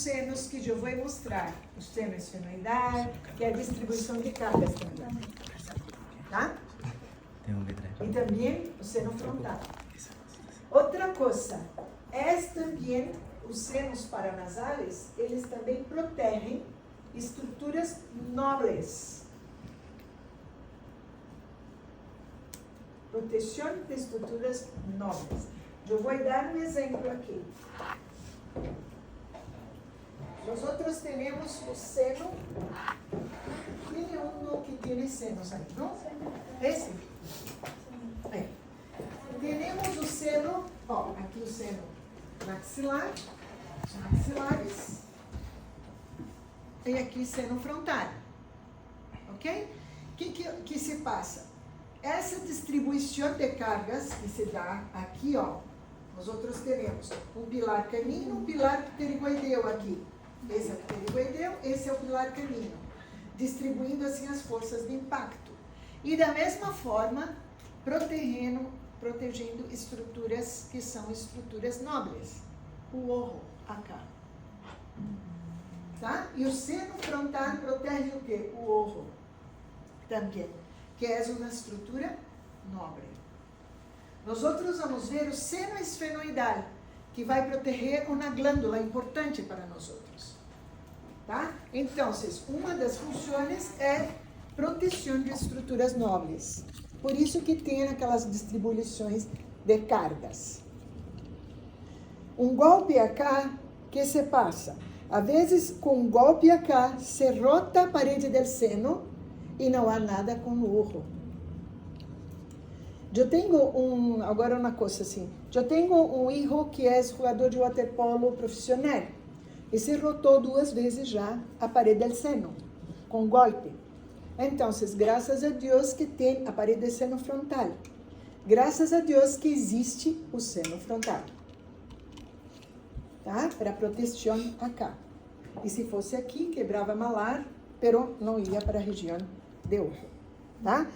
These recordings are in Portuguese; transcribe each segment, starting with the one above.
senos que eu vou mostrar. O seno esfenoidal, que é a distribuição de cargas também. Tá? E também o seno frontal. Outra coisa, também os senos paranasais, eles também protegem estruturas nobres. Proteção de estruturas nobres. Eu vou dar um exemplo aqui. Nós outros temos o seno. Tem um que tem senos aí, não? Esse? É. Temos o seno, ó, aqui o seno maxilar, os maxilares, e aqui seno frontal, ok? O que se passa? Essa distribuição de cargas que se dá aqui, ó, nós outros temos um pilar canino, um pilar pterigoideu aqui. Esse é o pterigoideu, esse é o pilar canino, distribuindo assim as forças de impacto. E da mesma forma, protegendo estruturas que são estruturas nobres. O ojo, acá. Tá? E o seno frontal protege o quê? O ojo. Também. Que é uma estrutura nobre. Nós outros vamos ver o seno esfenoidal, que vai proteger uma glândula importante para nós outros. Tá? Então, uma das funções é proteção de estruturas nobres. Por isso que tem aquelas distribuições de cargas. Um golpe acá, que se passa? Às vezes, com um golpe acá, se rota a parede do seno e não há nada com o ojo. Eu tenho agora uma coisa assim, eu tenho um filho que é jogador de waterpolo profissional e se rotou 2 vezes já a parede do seno, com golpe. Então, graças a Deus que tem a parede do seno frontal. Graças a Deus que existe o seno frontal. Tá? Para proteção acá. E se fosse aqui, quebrava malar, pero não ia para a região de ojo. Tá?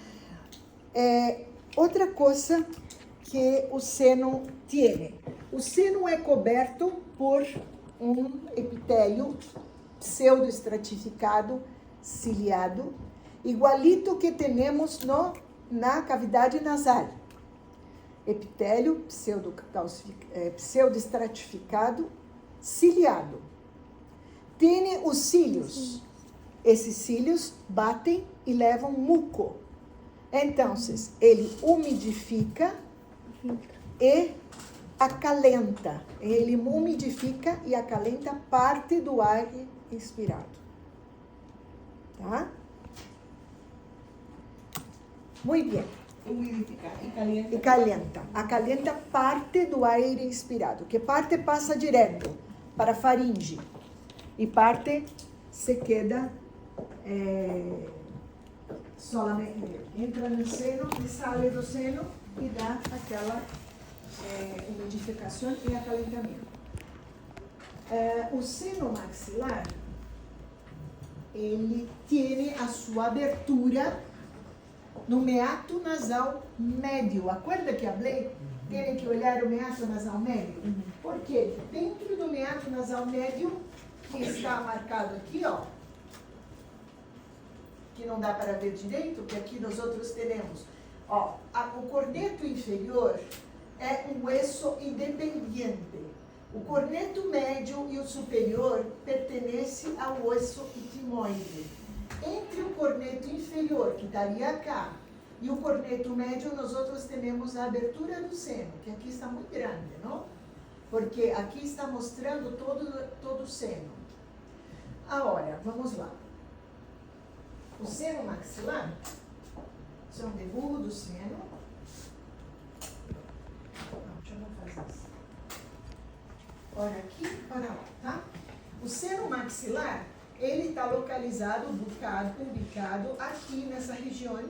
Outra coisa que o seno tem. O seno é coberto por um epitélio pseudoestratificado, ciliado, igualito que temos na cavidade nasal. Epitélio pseudoestratificado, ciliado. Tem os cílios. Esses cílios batem e levam muco. Então, ele umidifica e acalenta. Ele umidifica e acalenta parte do ar inspirado. Tá? Muito bem. Umidificar e calienta. E calienta. Acalenta parte do ar inspirado. Que parte passa direto para a faringe. E parte se queda solamente. Entra no seno e sai do seno e dá aquela umidificação e acalentamento. O seno maxilar, ele tem a sua abertura no meato nasal médio. Acorda que falei? Tem que olhar o meato nasal médio. Por quê? Dentro do meato nasal médio, que está marcado aqui, ó, que não dá para ver direito, porque aqui nós outros teremos, ó, o corneto inferior é um hueso independente. O corneto médio e o superior pertencem ao hueso etimoide. Entre o corneto inferior, que estaria cá, e o corneto médio, nós outros temos a abertura do seno, que aqui está muito grande, não? Porque aqui está mostrando todo o seno. Agora, vamos lá. O seno maxilar, são de burro do seno. Não, deixa eu não fazer isso. Olha aqui, para lá, tá? O seno maxilar, ele está localizado, ubicado aqui nessa região,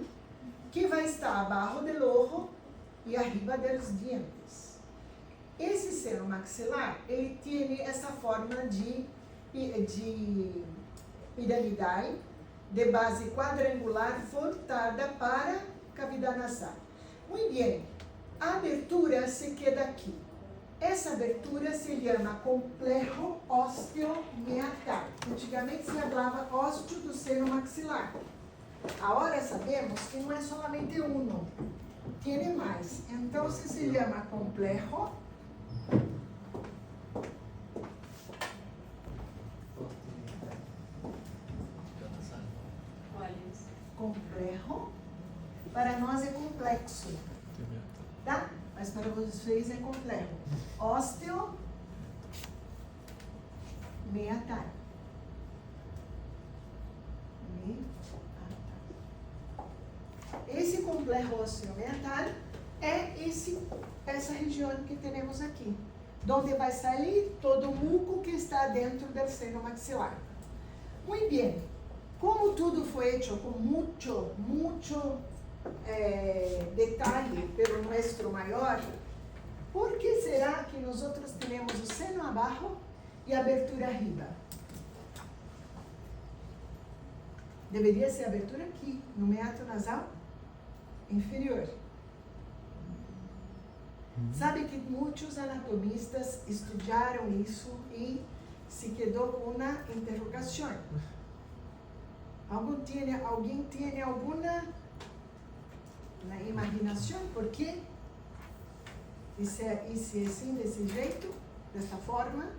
que vai estar abaixo do ojo e arriba dos dentes. Esse seno maxilar, ele tem essa forma de piramidal, de base quadrangular voltada para a cavidade nasal. Muito bem, a abertura se queda aqui. Essa abertura se chama complexo osteomeatal. Antigamente se falava ósteo do seno maxilar. Agora sabemos que não é solamente um, tem mais. Então se chama complexo complexo, para nós é complexo, tá? Mas para vocês é complexo. Osteomeatal. Esse complexo osteomeatal é essa região que temos aqui, onde vai sair todo o muco que está dentro do seno maxilar. Muito bem. Como tudo foi feito com muito detalhe pelo mestre maior, por que será que nós temos o seno abaixo e a abertura arriba? Deveria ser a abertura aqui, no meato nasal inferior. Sabe que muitos anatomistas estudaram isso e se quedou com uma interrogação. Alguém tem alguma imaginação por quê? Isso é assim, desse jeito, dessa forma?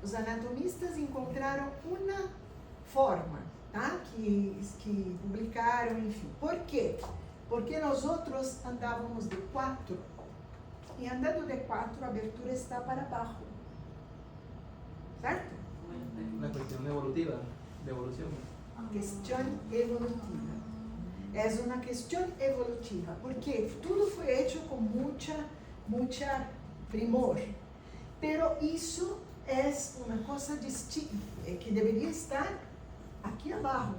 Os anatomistas encontraram uma forma, tá? que publicaram, enfim. Por quê? Porque nós outros andávamos de 4 e andando de 4 a abertura está para baixo, certo? Una cuestión evolutiva, de evolución. Questão evolutiva. É uma questão evolutiva, porque tudo foi feito com muita primor. Pero isso é uma coisa que deveria estar aqui abaixo,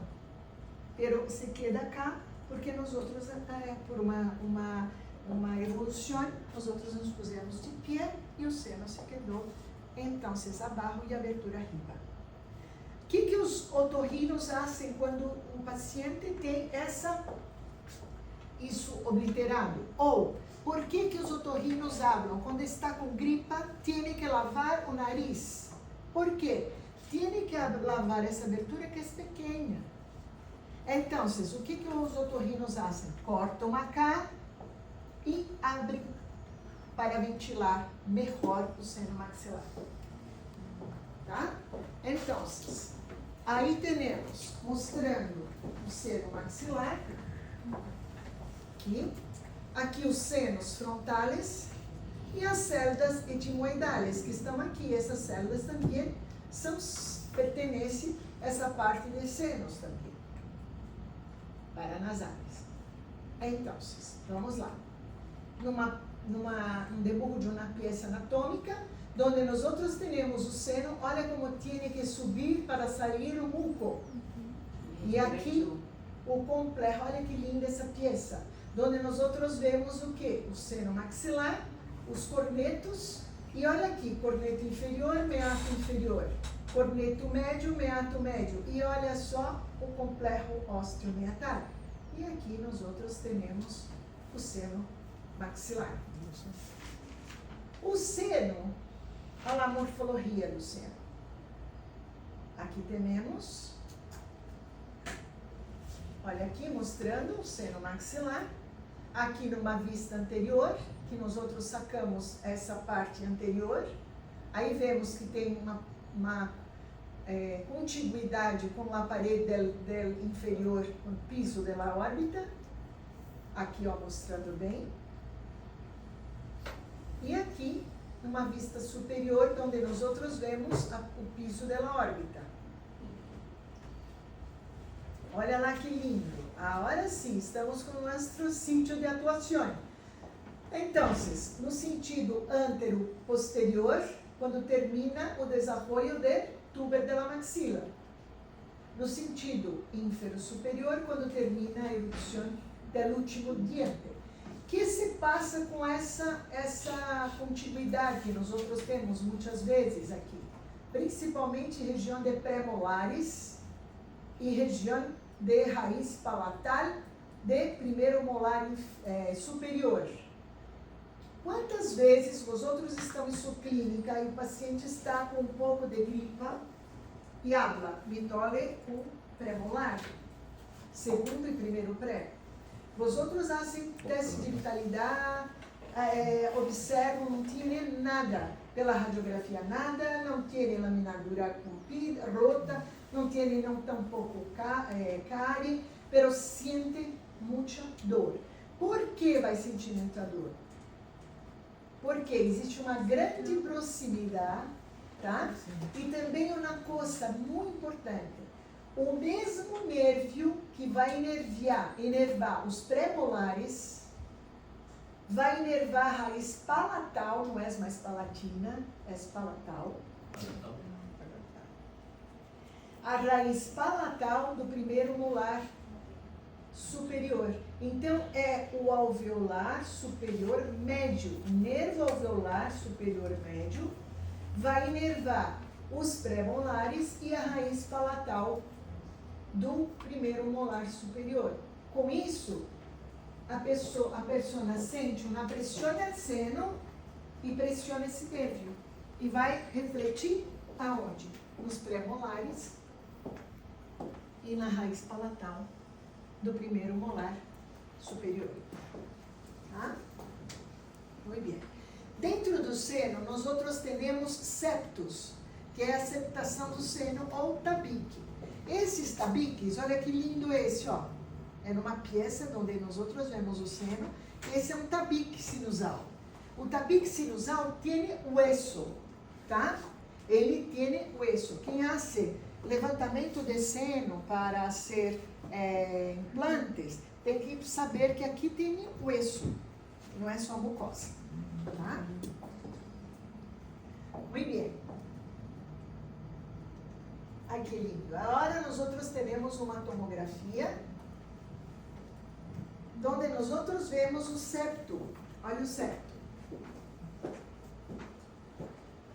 pero se queda cá porque nós outros, por uma evolução, nós outros nos pusemos de pé e o seno se quedou então abaixo e a abertura arriba. O que os otorrinos fazem quando um paciente tem isso obliterado? Ou, por que os otorrinos falam? Quando está com gripa, tem que lavar o nariz. Por quê? Tem que lavar essa abertura que é pequena. Então, o que os otorrinos fazem? Cortam acá e abrem para ventilar melhor o seno maxilar. Tá? Então, aí temos, mostrando o seno maxilar, aqui os senos frontales e as células etimoidales, que estão aqui. Essas células também pertencem a essa parte dos senos também, paranasais. Então, vamos lá. Um dibujo de uma peça anatômica, onde nós outros temos o seno, olha como tem que subir para sair o muco. E aqui o complexo, olha que linda essa peça, onde nós outros vemos o que? O seno maxilar, os cornetos, e olha aqui, corneto inferior, meato inferior, corneto médio, meato médio, e olha só o complexo osteomeatal. E aqui nós outros temos o seno maxilar. O seno, olha a morfologia do seno. Aqui temos, olha aqui mostrando o seno maxilar. Aqui numa vista anterior, que nós outros sacamos essa parte anterior. Aí vemos que tem uma contiguidade com a parede del inferior, com o piso da órbita. Aqui, ó, mostrando bem. E aqui, numa vista superior, onde nós outros vemos o piso da órbita. Olha lá que lindo. Agora sim, estamos com o nosso sítio de atuação. Então, no sentido antero-posterior, quando termina o desenvolvimento do tuber da maxila. No sentido infero-superior, quando termina a erupção do último diente. O que se passa com essa continuidade que nós outros temos muitas vezes aqui? Principalmente região de pré-molares e região de raiz palatal de primeiro molar superior. Quantas vezes vocês estão em sua clínica e o paciente está com um pouco de gripa e habla, me dói o pré-molar, segundo e primeiro pré? Vocês fazem teste de vitalidade, observam, não tem nada pela radiografia, nada, não tem laminadura comprida, rota, não tem não tampouco cárie, pero sente muita dor. Por que vai sentir muita dor? Porque existe uma grande proximidade, tá? E também uma coisa muito importante. O mesmo nervio que vai inervar os pré-molares, vai inervar a raiz palatal, não é mais palatina, é palatal. A raiz palatal do primeiro molar superior. Então, é o alveolar superior médio, nervo alveolar superior médio, vai inervar os pré-molares e a raiz palatal do primeiro molar superior. Com isso, a pessoa sente uma pressão no seno e pressiona esse nervio. E vai refletir aonde? Nos pré-molares e na raiz palatal do primeiro molar superior. Tá? Muito bem. Dentro do seno, nós outros temos septos, que é a septação do seno ou tabique. Esses tabiques, olha que lindo esse, ó. É numa peça onde nós outros vemos o seno. Esse é um tabique sinusal. O tabique sinusal tem hueso, tá? Ele tem hueso. Quem hace levantamento de seno para hacer implantes, tem que saber que aqui tem hueso, não é só mucosa, tá? Muito bem. Ai, que lindo. Agora nós outros temos uma tomografia, onde nós outros vemos o septo. Olha o septo.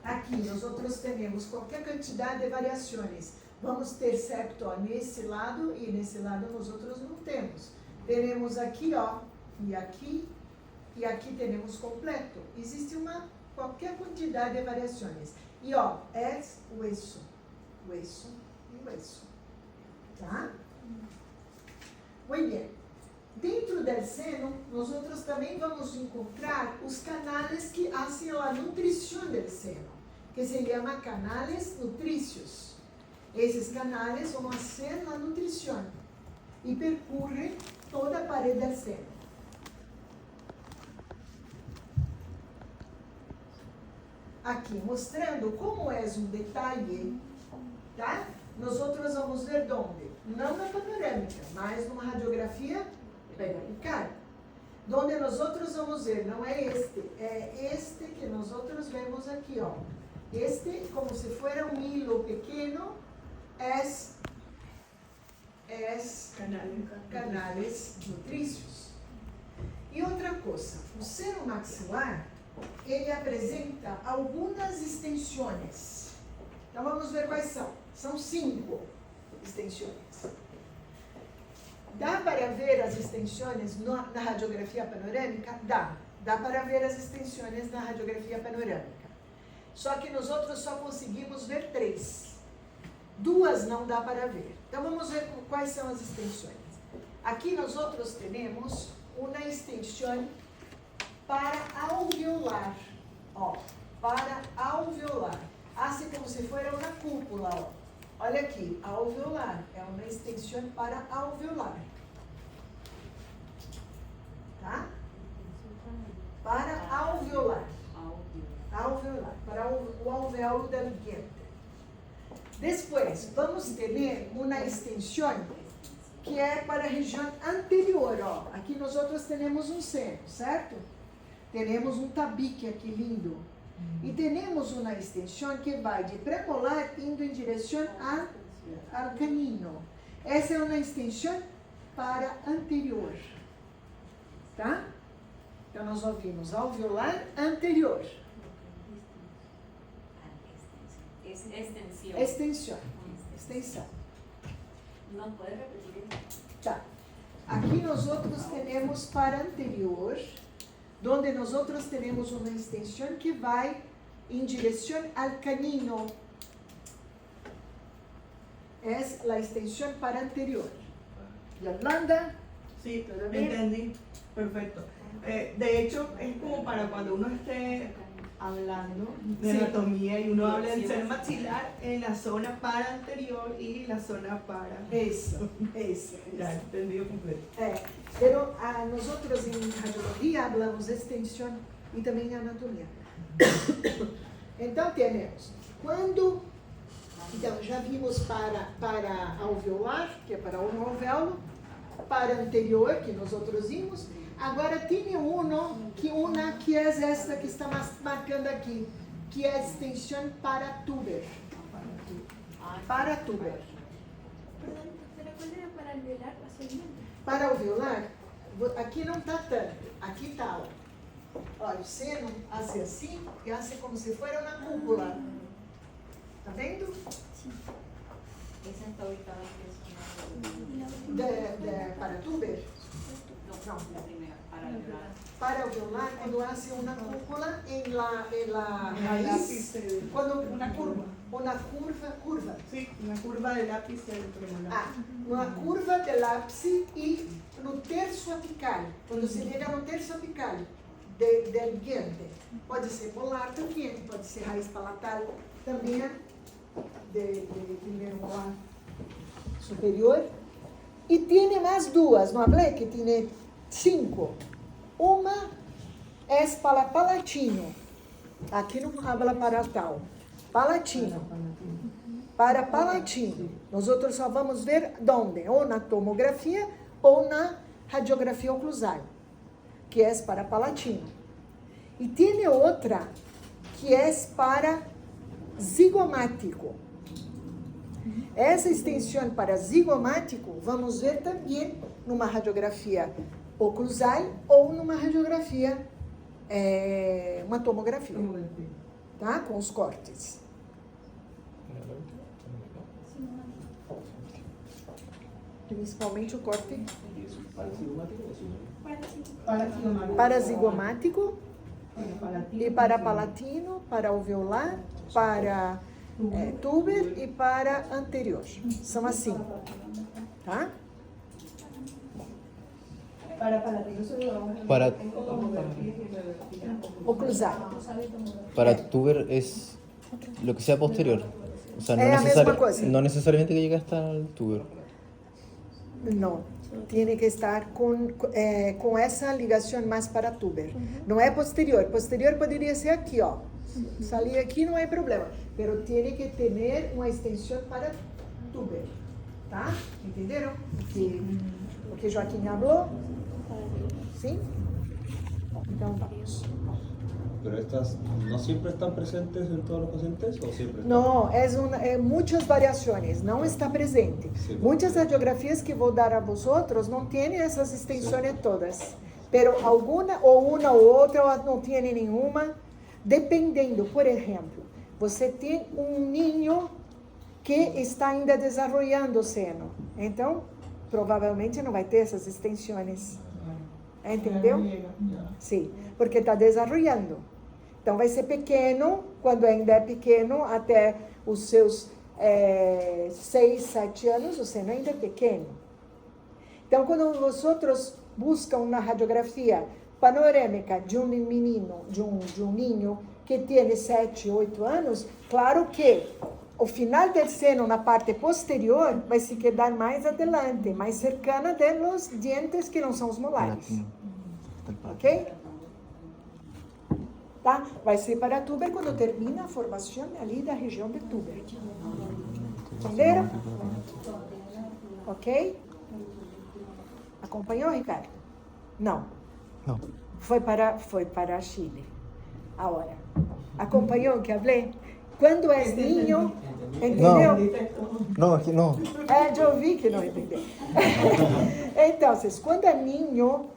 Aqui nós outros temos qualquer quantidade de variações. Vamos ter septo, ó, nesse lado e nesse lado nós outros não temos. Teremos aqui, ó, e aqui temos completo. Existe qualquer quantidade de variações. E ó, é hueso e hueso. Tá? Muito bem. Dentro do seno, nós outros também vamos encontrar os canais que fazem a nutrição do seno, que se chama canais nutrícios. Esses canais vão fazer a nutrição e percorrem toda a parede do seno. Aqui mostrando como é um detalhe, tá? Nós outros vamos ver onde? Não na panorâmica, mas numa radiografia periodical. Onde nós outros vamos ver, não é este que nós outros vemos aqui, ó. Este, como se fosse um hilo pequeno, canais nutrícios. E outra coisa, o seno maxilar, ele apresenta algumas extensões. Então vamos ver quais são. São 5 extensões. Dá para ver as extensões na radiografia panorâmica? Dá. Dá para ver as extensões na radiografia panorâmica. Só que nós outros só conseguimos ver 3. 2 não dá para ver. Então vamos ver quais são as extensões. Aqui nós outros temos uma extensão para alveolar. Ó, para alveolar. Assim como se fosse uma cúpula, ó. Olha aqui, alveolar. É uma extensão para alveolar. Tá? Para alveolar. Alveolar. Para o alvéolo do ambiente. Depois, vamos ter uma extensão que é para a região anterior, ó. Aqui nós outros temos um seno, certo? Temos um tabique aqui lindo. E temos uma extensão que vai de pré-molar indo em direção ao canino. Essa é uma extensão para anterior. Tá? Então nós ouvimos alveolar anterior. Extensão. Não pode repetir? Tá. Aqui nós outros temos para anterior, donde nosotros tenemos una extensión que va en dirección al canino. Es la extensión para anterior. Yolanda. Sí, ¿Todo bien? entendí. Perfecto. De hecho, es como para cuando uno esté hablando de Sí. anatomía y uno habla del seno maxilar en la zona para anterior y la zona para... Eso. Ya, entendido completo. Pero nosotros en radiología hablamos de extensión y también de anatomía. Então temos, então já vimos para alveolar, que é para o alvéolo, para anterior, que nós outros vimos. Agora tem uma que é esta que está marcando aqui, que é a extensão para tuber. Para tuber. Perdón, ¿pero cuál era para alveolar o segmento? Para alveolar, aqui não está tanto, aqui está, ó. Olha, o seno hace assim e hace como se fosse uma cúpula. Tá vendo? Esa está ubicada en Para tuber. No, la primera, para alveolar. Para alveolar, quando hace uma cúpula em la raiz, Lápiz, quando una curva. Uma curva. Sí, una curva de lápiz premolar. Uma curva de ápice e no terço apical. Quando se chega no terço apical del diente, pode ser molar também, pode ser raiz palatal também, de primeiro molar superior. E tem mais duas, não falei que tem 5. Uma é para palatino. Aqui não habla para tal. Palatino. Para palatino. Nós outros só vamos ver onde? Ou na tomografia ou na radiografia oclusal, que é para palatino. E tem outra que é para zigomático. Essa extensão para zigomático vamos ver também numa radiografia oclusal ou numa radiografia, uma tomografia, tá? Com os cortes. Principalmente o corte parazigomático e para palatino, para alveolar, para tuber e para anterior. São assim, tá? Oclusal. Para tuber es lo que sea posterior. O sea, Es la misma cosa. no necesariamente que llegue hasta el tuber. Não, tem que estar com essa ligação mais para tuber. Não é posterior. Posterior poderia ser aqui, ó. Salir aqui não é problema. Pero tem que ter uma extensão para tuber. Tá? Entenderam? O que Joaquim falou? Sim? Então vamos. ¿Pero estas no siempre están presentes en todos los pacientes o siempre están? Não, muitas variações, não está presente. Sim. Muitas radiografias que vou dar a vosotros não têm essas extensões todas. Pero alguma, ou uma ou outra, não tem nenhuma, dependendo. Por exemplo, você tem ninho que está ainda desenvolvendo o seno. Então, provavelmente não vai ter essas extensões. Entendeu? Sim, porque está desenvolvendo. Então, vai ser pequeno, quando ainda é pequeno, até os seus 6, 7 anos, o seno ainda é pequeno. Então, quando vocês buscam uma radiografia panorâmica de um menino, de um ninho que tem 7, 8 anos, claro que o final do seno na parte posterior vai se quedar mais adelante, mais cercana dos dientes que não são os molares. Ok? Tá? Vai ser para tuber quando termina a formação ali da região de tuber. Entenderam? Ok? Acompanhou, Ricardo? Não. No. Foi para Chile. Agora. Acompanhou o que falei? Quando é ninho, entendeu? No, es que no. Já ouvi que não entendeu. Então, quando é ninho.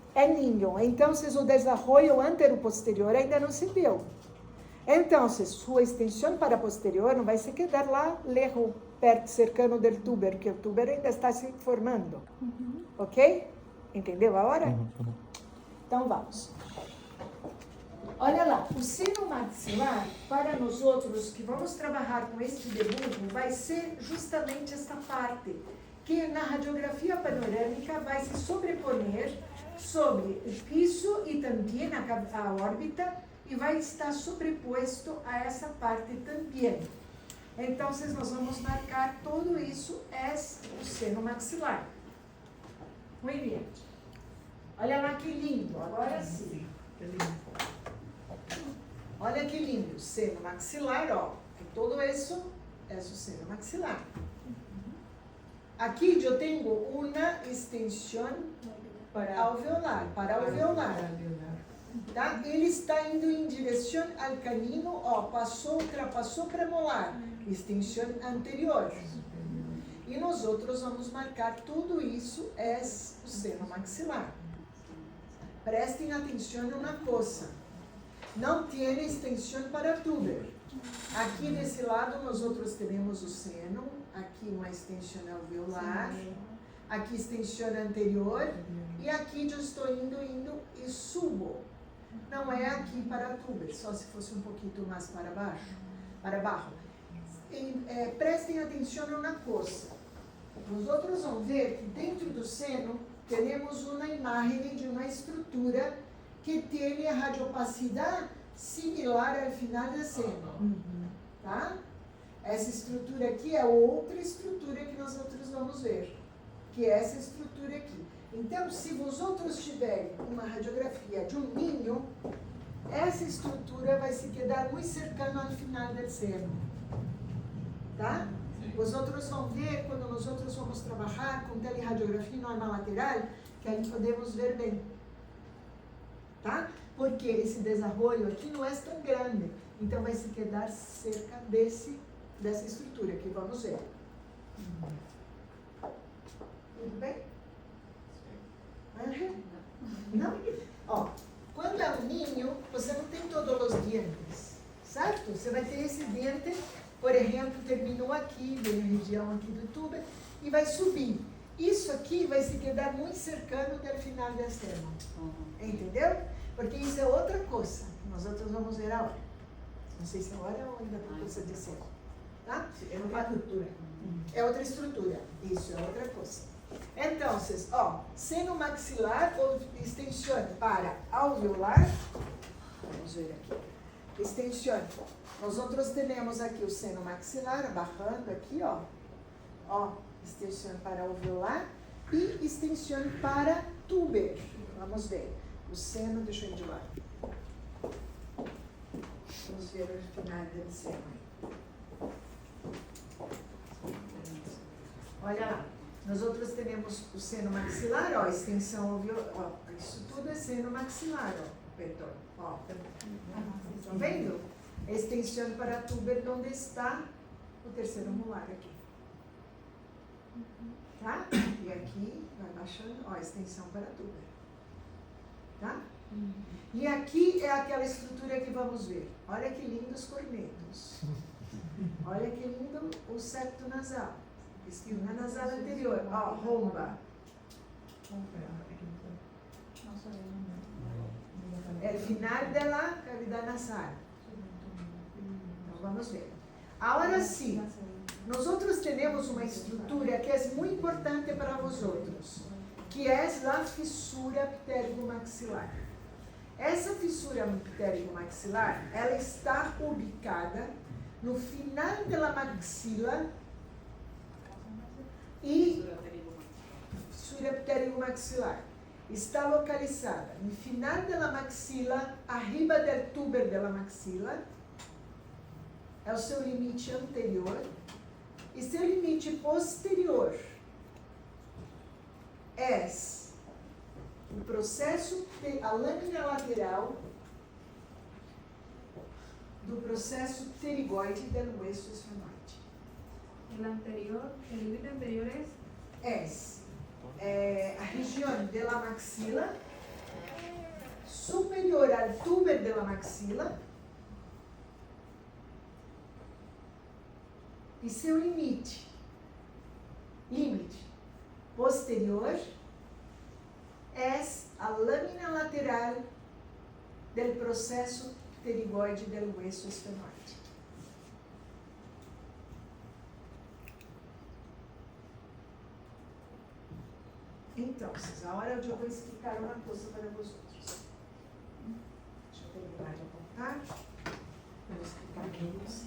Então, o desenvolvimento antero-posterior ainda não se viu. Então, sua extensão para posterior não vai se quedar lá, lejos, perto, cercano do tuber, porque o tuber ainda está se formando. Ok? Entendeu agora? Então, vamos. Olha lá, o seno maxilar, para nós outros que vamos trabalhar com este dibujo, vai ser justamente esta parte, que na radiografia panorâmica vai se sobreponer sobre o piso e também a órbita, e vai estar sobreposto a essa parte também. Então, nós vamos marcar tudo isso, é o seno maxilar. Muito bem. Olha lá que lindo, agora sim. Que lindo. Olha que lindo, seno maxilar, ó. Todo isso é o seno maxilar. Aqui eu tenho uma extensão alveolar, para alveolar. Tá? Ele está indo em direção ao canino, ó, ultrapassou para molar, extensão anterior. E nós outros vamos marcar tudo isso, é o seno maxilar. Prestem atenção em uma coisa. Não tem extensão para tuber. Aqui desse lado nós outros temos o seno, aqui uma extensão alveolar, aqui extensão anterior, e aqui eu estou indo e subo. Não é aqui para tuber, só se fosse um pouquinho mais para baixo. Prestem atenção em uma coisa. Nós outros vamos ver que dentro do seno temos uma imagem de uma estrutura que tem a radiopacidade similar ao final do seno. Tá? Essa estrutura aqui é outra estrutura que nós outros vamos ver, que é essa estrutura aqui. Então, se vós outros tiverem uma radiografia de um ninho, essa estrutura vai se quedar muito cercana ao final do seno. Tá? Os outros vão ver, quando nós outros vamos trabalhar com teleradiografia normal lateral, que aí podemos ver bem. Tá? Porque esse desarrollo aqui não é tão grande, então vai se quedar cerca dessa estrutura que vamos ver. Tudo bem? Não? Ó, quando é um ninho, você não tem todos os dentes, certo? Você vai ter esse dente, por exemplo, terminou aqui, vem a região aqui do túber, e vai subir. Isso aqui vai se quedar muito cercano do final da seno. Entendeu? Porque isso é outra coisa, que nós outros vamos ver agora. Não sei se é agora ou ainda tem coisa de ser. Tá? É outra estrutura. É outra estrutura, isso é outra coisa. Então, ó, seno maxilar ou extensão para alveolar. Vamos ver aqui. Extensão. Nós outros temos aqui o seno maxilar, barrando aqui, ó. Ó, extensão para alveolar e extensão para túber. Vamos ver. O seno, deixa eu ir de lado. Vamos ver o final do seno aí. Olha lá. Nós outros temos o seno maxilar, ó, extensão alveolar, ó, isso tudo é seno maxilar, ó, perdão, ó. Estão vendo? Extensão para túber, onde está o terceiro molar aqui. Tá? E aqui, vai baixando, ó, extensão para túber. Tá? E aqui é aquela estrutura que vamos ver. Olha que lindos cornetos. Olha que lindo o septo nasal. Espirra nasal anterior, ó, romba. É o final da cavidade nasal. Então vamos ver. Agora sim, nós outros temos uma estrutura que é muito importante para vós outros, que é a fissura pterigomaxilar. Essa fissura pterigomaxilar, ela está ubicada no final da maxila e fissura pterigomaxilar está localizada no final da maxila, arriba do túber da maxila, é o seu limite anterior, e seu limite posterior é o processo, a lâmina lateral do processo pterigoide do hueso esfenoide. El límite anterior es A região da maxila superior ao túber da maxila e seu limite posterior é a lâmina lateral del processo pterigoide del hueso esfenoide. Então, agora eu vou explicar uma coisa para vocês. Deixa eu terminar de apontar. Vou explicar para vocês.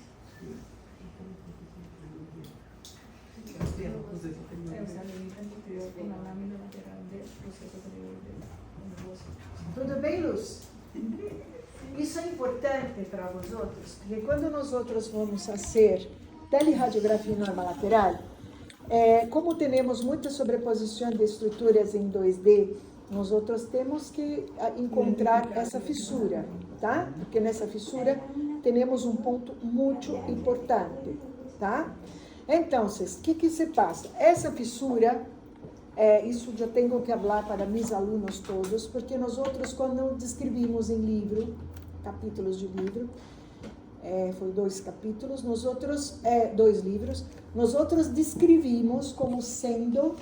Tudo bem, Luz? Isso é importante para vós outros, porque quando nós outros vamos fazer teleradiografia norma lateral, como temos muita sobreposição de estruturas em 2D, nós outros temos que encontrar essa fissura, tá? Porque nessa fissura temos um ponto muito importante, tá? Então, o que se passa? Essa fissura, isso eu tenho que falar para meus alunos todos, porque nós outros, quando descrevimos em livro, capítulos de livro, foi 2 capítulos, nós outros, 2 livros, nós outros descrevimos como sendo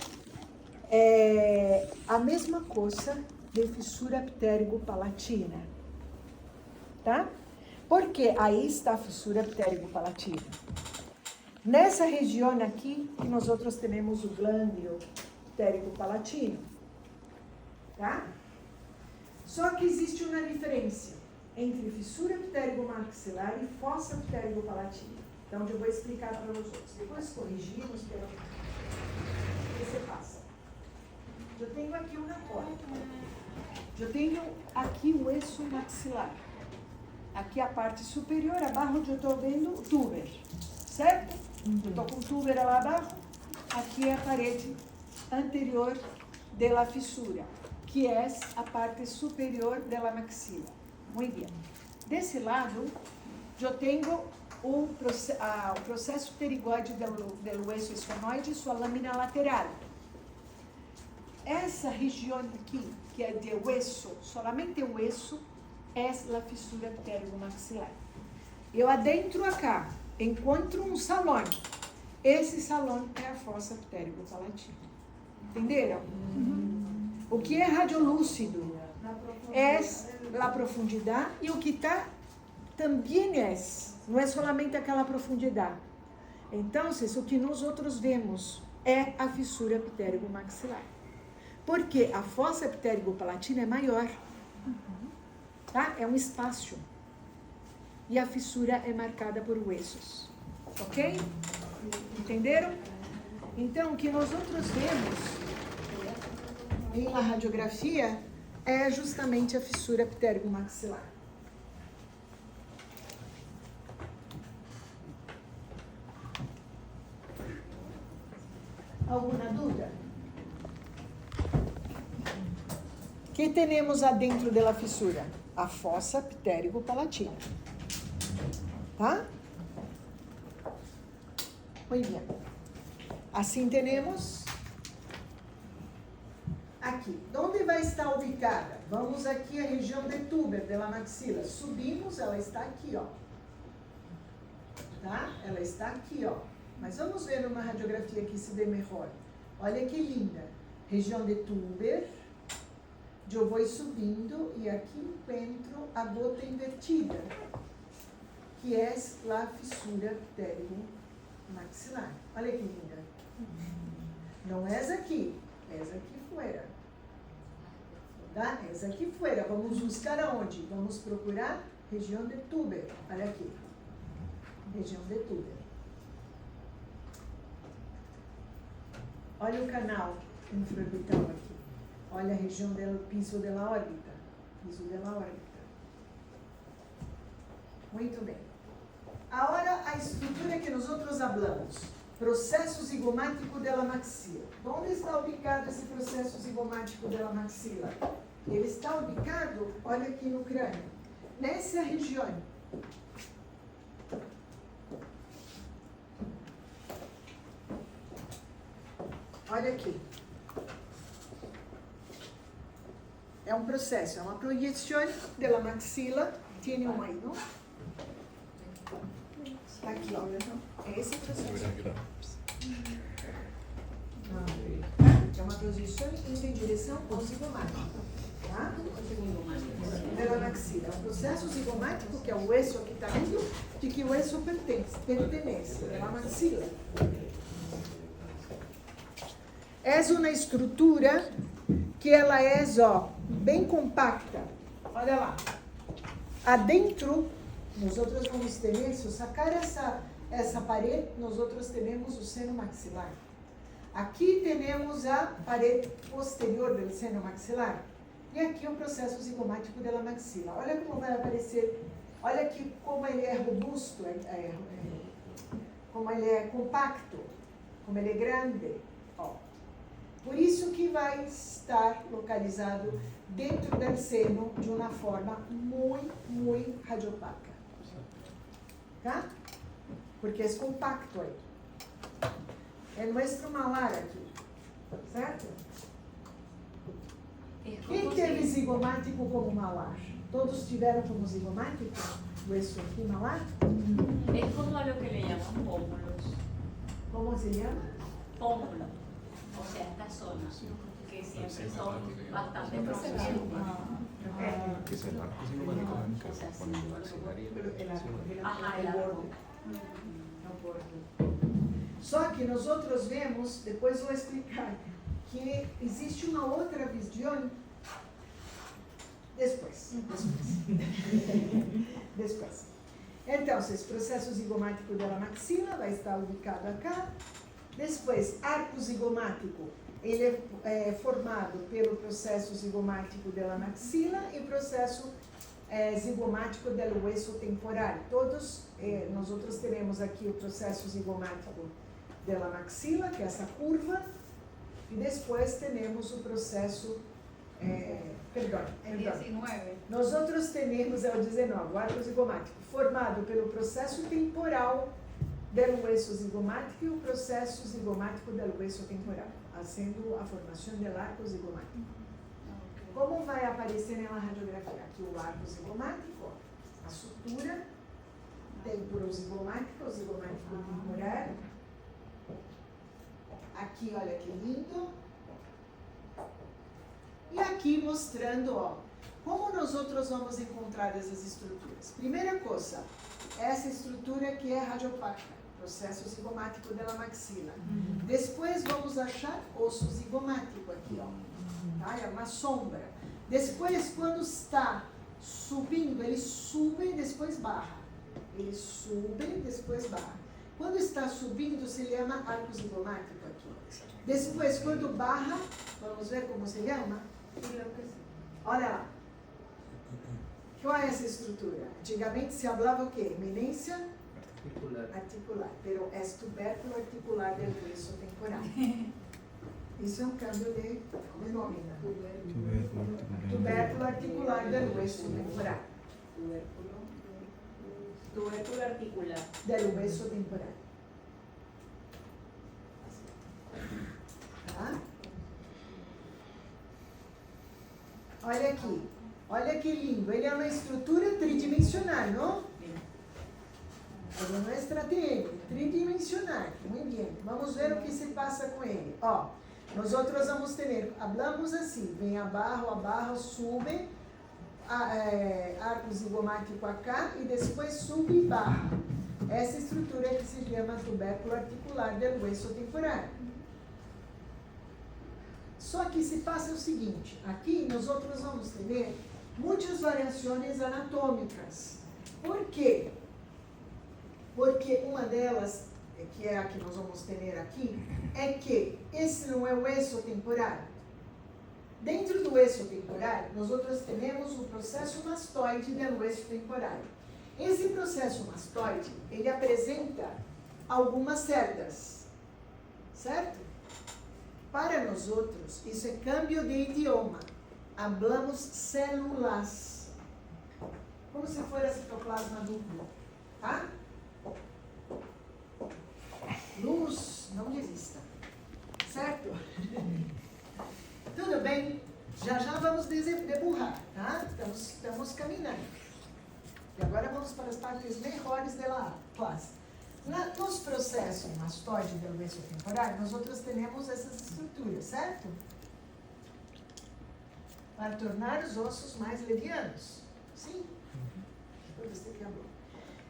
a mesma coisa de fissura pterigo-palatina, tá? Porque aí está a fissura pterigo-palatina. Nessa região aqui, que nós outros temos o glândulo pterigo-palatino, tá? Só que existe uma diferença entre fissura pterigo-maxilar e fossa pterigo-palatina. Então, eu vou explicar para vocês. Depois corrigimos pelo que se passa. Eu tenho aqui uma porta. Eu tenho aqui o eixo maxilar. Aqui a parte superior, abaixo eu estou vendo o túber, certo? Eu estou com o túber lá abaixo. Aqui é a parede anterior da fissura, que é a parte superior da maxila. Muito bem. Desse lado, eu tenho o processo pterigoide do hueso esfenoide e sua lâmina lateral. Essa região aqui, que é de hueso, solamente o hueso, é a fissura pterigomaxilar. Eu adentro acá, encontro um salão. Esse salão é a fossa pterigo-palatina. Entenderam? O que é radiolúcido é a profundidade e o que está também não é somente aquela profundidade. Então, o que nós outros vemos é a fissura pterigo-maxilar. Porque a fossa pterigo-palatina é maior. Tá? É um espaço. E a fissura é marcada por huesos. Ok? Entenderam? Então, o que nós outros vemos em la radiografia é justamente a fissura pterigo-maxilar. Alguma dúvida? O que temos adentro da fissura? A fossa pterigo-palatina. Tá? Muito bem. Assim temos aqui. Onde vai estar ubicada? Vamos aqui à região de túber, da maxila. Subimos, ela está aqui, ó. Tá? Ela está aqui, ó. Mas vamos ver numa radiografia que se vê melhor. Olha que linda. Região de túber. Eu vou subindo e aqui encontro a gota invertida, que é a fissura pterigo-maxilar. Olha que linda. Não é essa aqui, é essa aqui fora. Tá? Essa aqui fora. Vamos buscar aonde? Vamos procurar região de túber. Olha aqui. Região de túber. Olha o canal infraorbital aqui. Olha a região do piso da órbita. Piso da órbita. Muito bem. Agora a estrutura que nós outros falamos. Processo zigomático da maxila. Onde está ubicado esse processo zigomático da maxila? Ele está ubicado, olha aqui no crânio, nessa região. Olha aqui. É um processo, é uma projeção da maxila. Tem um aí, não? Aqui, ó. É esse processo. É uma projeção indo em direção ao zigomático. Tá? Tá? De la maxila. O processo zigomático, que é o hueso que está vindo, de que o hueso pertenece, de la maxila. É uma estrutura que ela é, ó, bem compacta. Olha lá. Adentro, nós outros vamos ter, se eu sacar essa parede, nós outros temos o seno maxilar. Aqui temos a parede posterior do seno maxilar. E aqui o processo zigomático da maxila. Olha como vai aparecer. Olha aqui como ele é robusto, como ele é compacto, como ele é grande. Ó. Por isso que vai estar localizado dentro do seno de uma forma muito radiopaca. Tá? Porque é compacto aí. É nosso malar aqui. Certo? Quem teve zigomático como malar? Todos tiveram como zigomático? Hueso aqui malar? Es como lo que le llaman pómulos. Como se chama? Pómulo. O sea, estas zonas que siempre son bastante profundas. Que es el arco cigomático O sea, con el sí, maxilar y Ajá, el arco. Só que nós outros vemos, depois vou explicar, que existe uma outra visão. Depois. Então, esse processo zigomático da maxila vai estar ubicado acá. Depois, arco zigomático, ele é formado pelo processo zigomático da maxila e processo zigomático do hueso temporal. Todos, nós outros teremos aqui o processo zigomático da maxila, que é essa curva, e depois temos o processo, perdão. 19. Nós outros temos, é o 19, o arco zigomático, formado pelo processo temporal do hueso zigomático e o processo zigomático do hueso temporal, sendo a formação do arco zigomático. Como vai aparecer na radiografia? Aqui o arco zigomático, a sutura, temporozigomático, o zigomático temporal. Aqui, olha que lindo. E aqui mostrando, ó, como nós outros vamos encontrar essas estruturas. Primeira coisa, essa estrutura que é radiopaca, processo zigomático da maxila. Depois vamos achar osso zigomático aqui, ó. Tá? É uma sombra. Depois, quando está subindo, ele sube e depois barra. Ele sube e depois barra. Quando está subindo, se chama arco zigomático aqui. Depois, quando barra, vamos ver como se chama? Olha lá. Qual é essa estrutura? Antigamente se falava o quê? Eminência articular. Pero é tubérculo articular del hueso temporal. Isso é um câmbio de nome. Tubérculo articular del hueso temporal. Tubérculo articular. Del hueso temporal. Tá? Olha aqui. Olha que lindo. Ele é uma estrutura tridimensional, não? Ele não é TN, tridimensional. Muito bem. Vamos ver o que se passa com ele. Ó, nós outros vamos ter, hablamos assim, vem abaixo, sube, arco zigomático acá e depois sube e barra. Essa estrutura que se chama tubérculo articular del hueso temporal. Só que se passa o seguinte, aqui nós outros vamos ter muitas variações anatômicas. Por quê? Porque uma delas, que é a que nós vamos ter aqui, é que esse não é o hueso temporal. Dentro do hueso temporal, nós outros temos o processo mastoide do hueso temporal. Esse processo mastoide, ele apresenta algumas cerdas, certo? Para nós outros, isso é câmbio de idioma. Hablamos células, como se fosse citoplasma duplo, tá? Luz, não desista, certo? Tudo bem? Já vamos deburrar, tá? Estamos caminhando. E agora vamos para as partes melhores da classe. Nos processos mastoide do hueso temporal, nós outros temos essas estruturas, certo? para tornar os ossos mais levianos. Sim? Foi você que falou.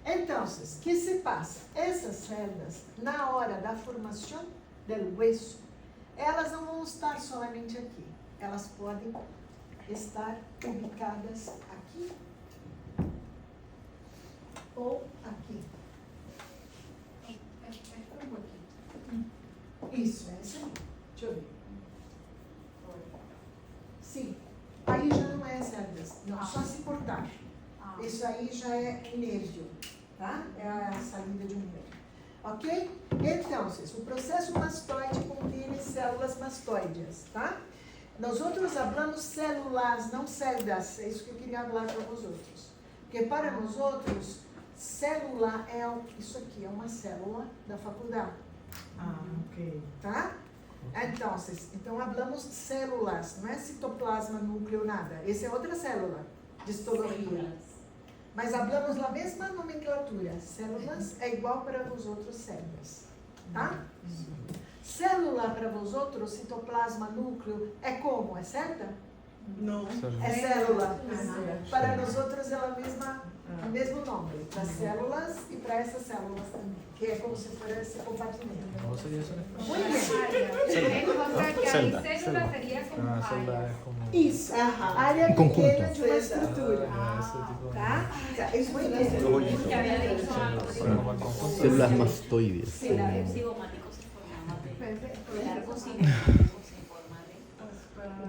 Então, o que se passa? Essas células, na hora da formação do hueso, elas não vão estar solamente aqui. Elas podem estar ubicadas aqui ou aqui. Um pouquinho. Isso, é isso aí. Deixa eu ver. Sim. Aí já não é células. Não, só se cortar. Isso aí já é nervio, tá? É a saída de um nervio. Ok? Então, o processo mastoide contém células mastóideas, tá? Nós outros falamos células, não células. É isso que eu queria falar para nós outros. Porque para nós outros, célula é isso aqui, é uma célula da faculdade. Ok. Tá? Então falamos de células, não é citoplasma, núcleo, nada. Essa é outra célula de histologia. Mas falamos a mesma nomenclatura. Células é igual para vós outros células. Tá? Célula para vós outros, citoplasma, núcleo, é como? É certa? Não. É célula. Para nós outros é o mesmo nome. Para células e para essas células também. Que é como se fosse esse compartimento. ¿Cómo sería eso en español? Muito bem. O sea, que Celda. ahí célula sería como Ah, celda área. es como... Isso. Área Um conjunto. pequena de uma estrutura. Ese tipo de... Tá? Isso muito Los bem. hoyitos. Que había dicho algo. Pero como el conjunto. Células mastoides. Sí, el arco cigomático se formaba de. El arco cigomático se forma de.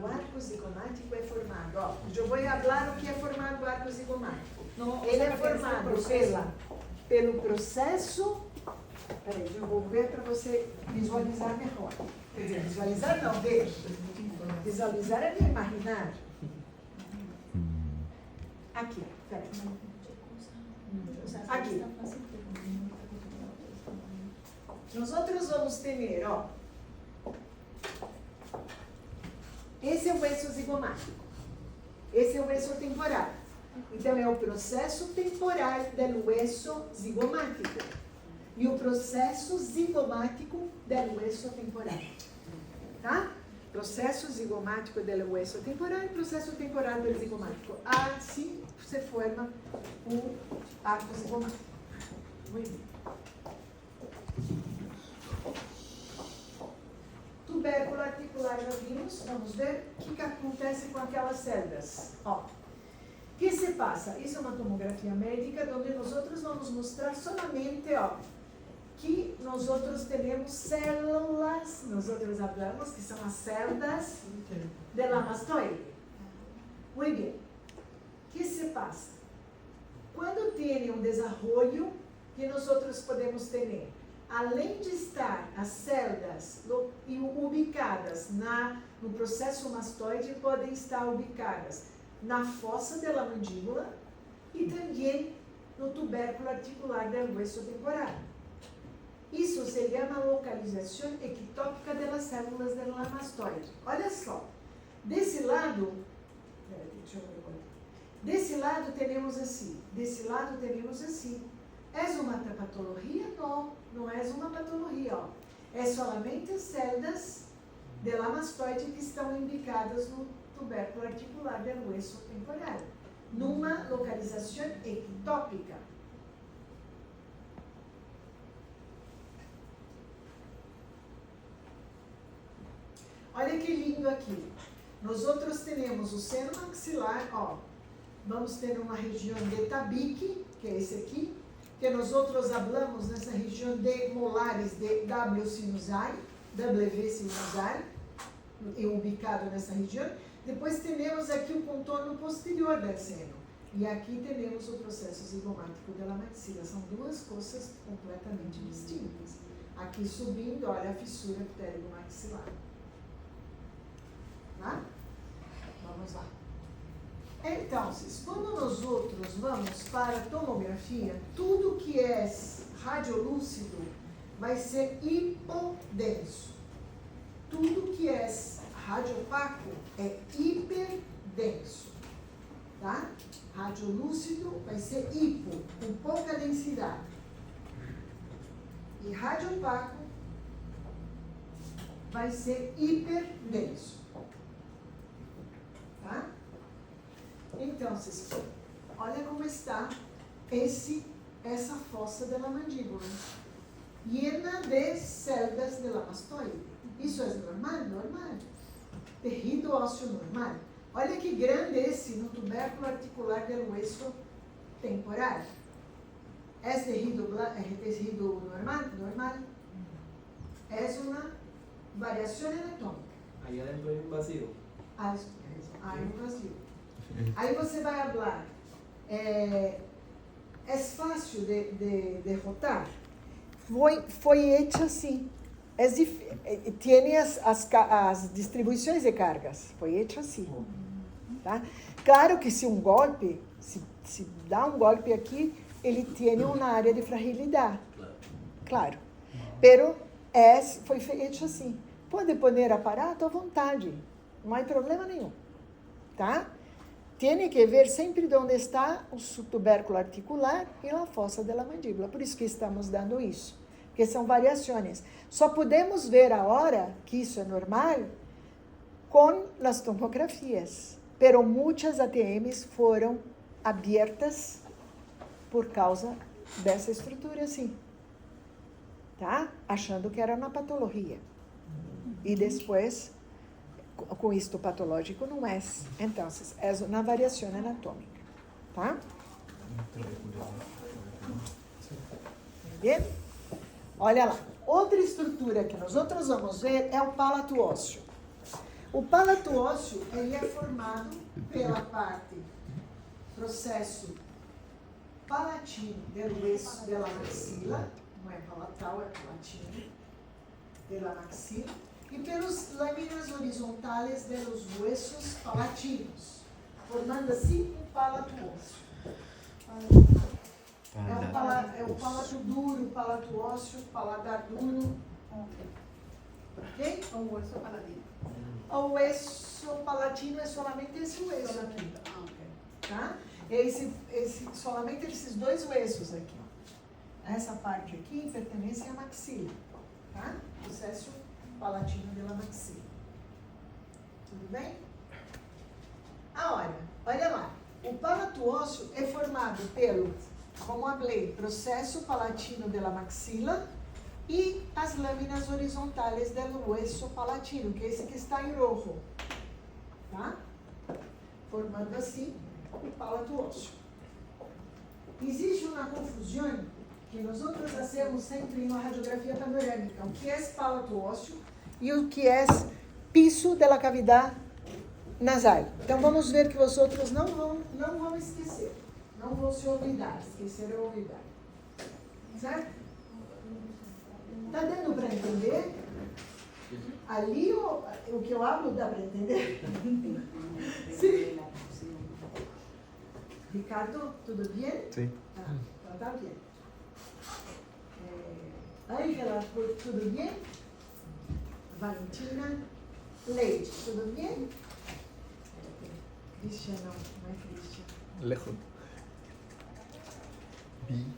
O arco zigomático é formado. Ó, eu vou falar o que é formado o arco zigomático. Ele é formado pelo processo. Peraí, eu vou ver para você visualizar melhor. Quer dizer, visualizar não, ver. Visualizar é me imaginar. Aqui, peraí. Aqui. Nós outros vamos ter, ó. Esse é o hueso zigomático. Esse é o hueso temporal. Então, é o processo temporal do hueso zigomático. E o processo zigomático do hueso temporal. Tá? Processo zigomático do hueso temporal e processo temporal do zigomático. Assim se forma o arco zigomático. Muito bem. Tubérculo articular já vimos. Vamos ver o que acontece com aquelas células. Ó. O que se passa? Isso é uma tomografia médica, onde nós outros vamos mostrar somente, ó, que nós outros temos células, nós outros falamos que são as células da mastoide. Muito bem. O que se passa? Quando tem um desenvolvimento que nós outros podemos ter, além de estar as células ubicadas no processo mastoide, podem estar ubicadas na fossa da mandíbula e também no tubérculo articular do hueso temporal. Isso se chama localização ectópica das células da mastoide. Olha só, desse lado temos assim, desse lado temos assim. É uma patologia? Não, não é uma patologia. Ó. É somente as células da mastoide que estão ubicadas no tubérculo articular do hueso temporal, numa localização ectópica. Olha que lindo aqui. Nós outros temos o seno maxilar, ó. Vamos ter uma região de tabique, que é esse aqui, que nós outros falamos nessa região de molares de W sinusal, W sinusal, e ubicado nessa região. Depois temos aqui o contorno posterior do seno. E aqui temos o processo zigomático da maxila. São duas coisas completamente distintas. Aqui subindo, olha a fissura pterigomaxilar. Tá? Vamos lá. Então, quando nós outros vamos para a tomografia, tudo que é radiolúcido vai ser hipodenso. Tudo que é radiopaco é hiperdenso. Tá? Radiolúcido vai ser hipo, com pouca densidade. E radiopaco vai ser hiperdenso. Tá? Então, olha como está essa fossa da mandíbula, llena de celdas de la mastoide. Isso é normal? Normal. Tejido ósseo normal. Olha que grande esse no tubérculo articular del hueso temporal. É tejido normal? Normal. É uma variação anatômica. Ahí adentro hay un vacío. Hay um vazio. Aí você vai falar, é fácil de rotar? Foi hecho assim. Tem as distribuições de cargas. Foi hecho assim. Tá? Claro que se um golpe, se dá um golpe aqui, ele tem uma área de fragilidade. Claro. Pero foi feito assim. Pode pôr aparato à vontade. Não há problema nenhum. Tá? Tem que ver sempre onde está o tubérculo articular e a fossa da mandíbula. Por isso que estamos dando isso. Porque são variações. Só podemos ver agora que isso é normal com as tomografias. Pero muitas ATMs foram abertas por causa dessa estrutura assim. Tá? Achando que era uma patologia. E depois, com isto patológico, não é. Então, é uma variação anatômica. Tá? Bem? Olha lá. Outra estrutura que nós outros vamos ver é o palato ósseo. O palato ósseo ele é formado pela parte processo palatino do hueso da maxila, não é palatal, é palatino, da maxila, e pelas lâminas horizontais dos huesos palatinos, formando assim um palato ósseo. É o palato duro, o palato ósseo, paladar duro. Ok? O hueso palatino. O hueso palatino é somente esse hueso aqui. Tá? Somente esses dois huesos aqui. Essa parte aqui pertence à maxila. Tá? Processo palatino da maxila. Tudo bem? Agora, olha lá. O palato ósseo é formado pelo, como falei, processo palatino da maxila e as lâminas horizontais do hueso palatino, que é esse que está em rojo. Tá? Formando assim o palato ósseo. Existe uma confusão que nós outros fazemos sempre na radiografia panorâmica, o que é palato ósseo e o que é piso da cavidade nasal. Então vamos ver que vocês não vão esquecer, não vão se olvidar, esquecer ou olvidar. Certo? Está dando para entender? Ali o que eu hablo dá para entender? Sim. Ricardo, tudo bem? Sí. Ah, então está bem. Ângela, tudo bem? Valentina, Leite, tudo bem? Cristian, não é Cristian. Lejos.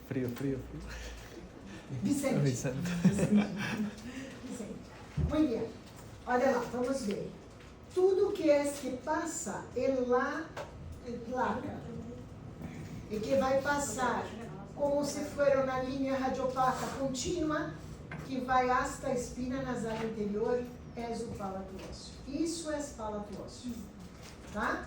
Frío. Vicente. Vicente. Vicente. Muito bem. Olha lá, vamos ver. Tudo que passa é lá em placa. E que vai passar como se fosse uma linha radiopaca contínua que vai hasta a espina nasal anterior, é o palato ósseo. Isso é palato ósseo. Tá?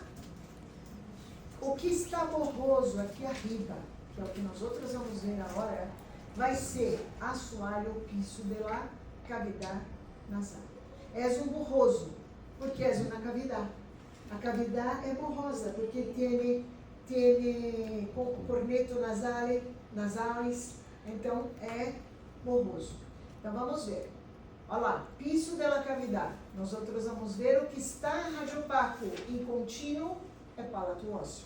O que está borroso aqui arriba, que é o que nós outros vamos ver agora, vai ser assoalho ou piso da cavidade nasal. É um borroso, porque é uma cavidade. A cavidade é borrosa, porque tem corneto nasales, então é borroso. Então vamos ver. Olha lá, piso da cavidade. Nós outros vamos ver o que está radiopaco em contínuo é palato ósseo.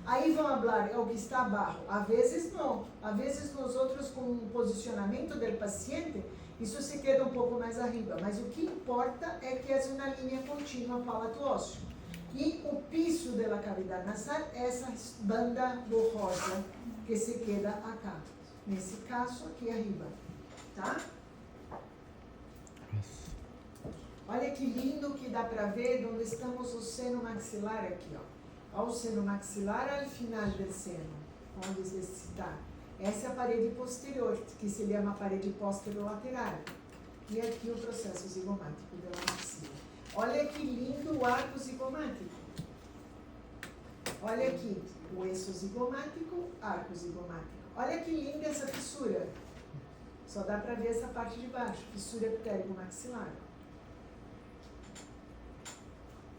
Aí vamos falar é o que está abaixo. Às vezes não. Às vezes nós outros com o posicionamento do paciente, isso se queda um pouco mais arriba. Mas o que importa é que é uma linha contínua palato ósseo. E o piso da cavidade nasal é essa banda borrosa que se queda acá. Nesse caso, aqui arriba. Tá? Olha que lindo que dá para ver onde estamos o seno maxilar aqui, ó. Ao seno maxilar al final del seno, onde está. Essa é a parede posterior, que se chama parede posterolateral. E aqui o processo zigomático da maxila. Olha que lindo o arco zigomático. Olha aqui, o eixo zigomático, arco zigomático. Olha que linda essa fissura. Só dá para ver essa parte de baixo, fissura pterigo-maxilar.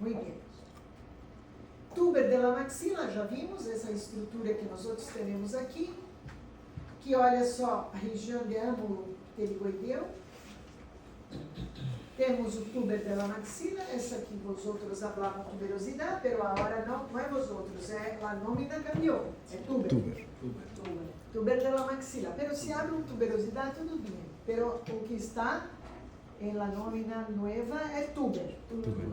Muito bem. Tuber de la maxila, já vimos essa estrutura que nós outros temos aqui, que olha só a região de âmulo pterigoideu. Temos o tuber de la maxila, essa aqui vosotros hablavam tuberosidade, pero agora não é vosotros, é a nómina cambiou, é tuber. Tuber de la maxila, pero se abre uma tuberosidade, tudo bem, pero o que está em la nómina nueva é tuber,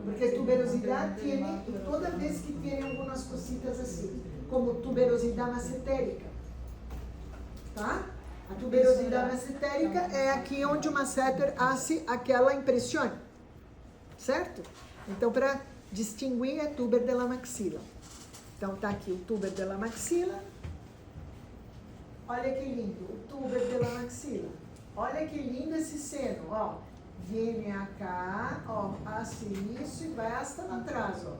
porque tuberosidade tiene, toda vez que tem algumas cositas assim, como tuberosidade macetérica, tá? A tuberosidade macetérica é aqui onde o masseter hace aquela impressão, certo? Então, para distinguir, é tuber de la maxila. Então, tá aqui o tuber de la maxila. Olha que lindo, o tuber de la maxila. Olha que lindo esse seno, ó. Vem cá, ó, hace isso e vai hasta lá atrás, ó.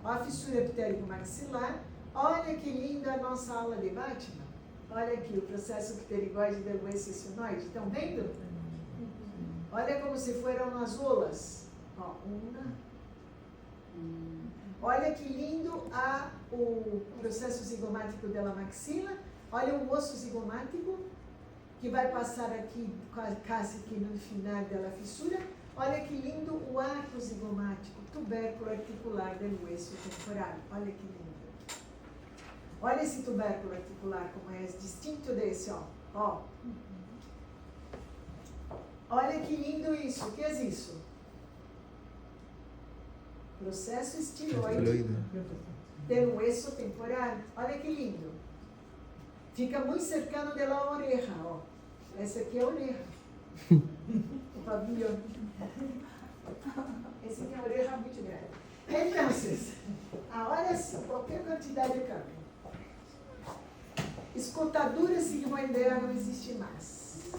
Ó a fissura pterigo-maxilar. Olha que linda a nossa aula de Batman. Olha aqui o processo pterigoide do eixo senoide. Estão vendo? Olha como se foram as olas. Ó, uma. Olha que lindo o processo zigomático da maxila. Olha o osso zigomático que vai passar aqui, quase que no final da fissura. Olha que lindo o arco zigomático, tubérculo articular do eixo temporal. Olha que lindo. Olha esse tubérculo articular, como é distinto desse, ó. Ó. Olha que lindo isso. O que é isso? Processo estiloide do eixo temporal. Olha que lindo. Fica muito cercano da oreja, ó. Essa aqui é a oreja. O pavilhão. Esse aqui é a oreja muito grande. Então, agora sim, qualquer quantidade de câmbio. Escotadura sigmoidea não existe mais.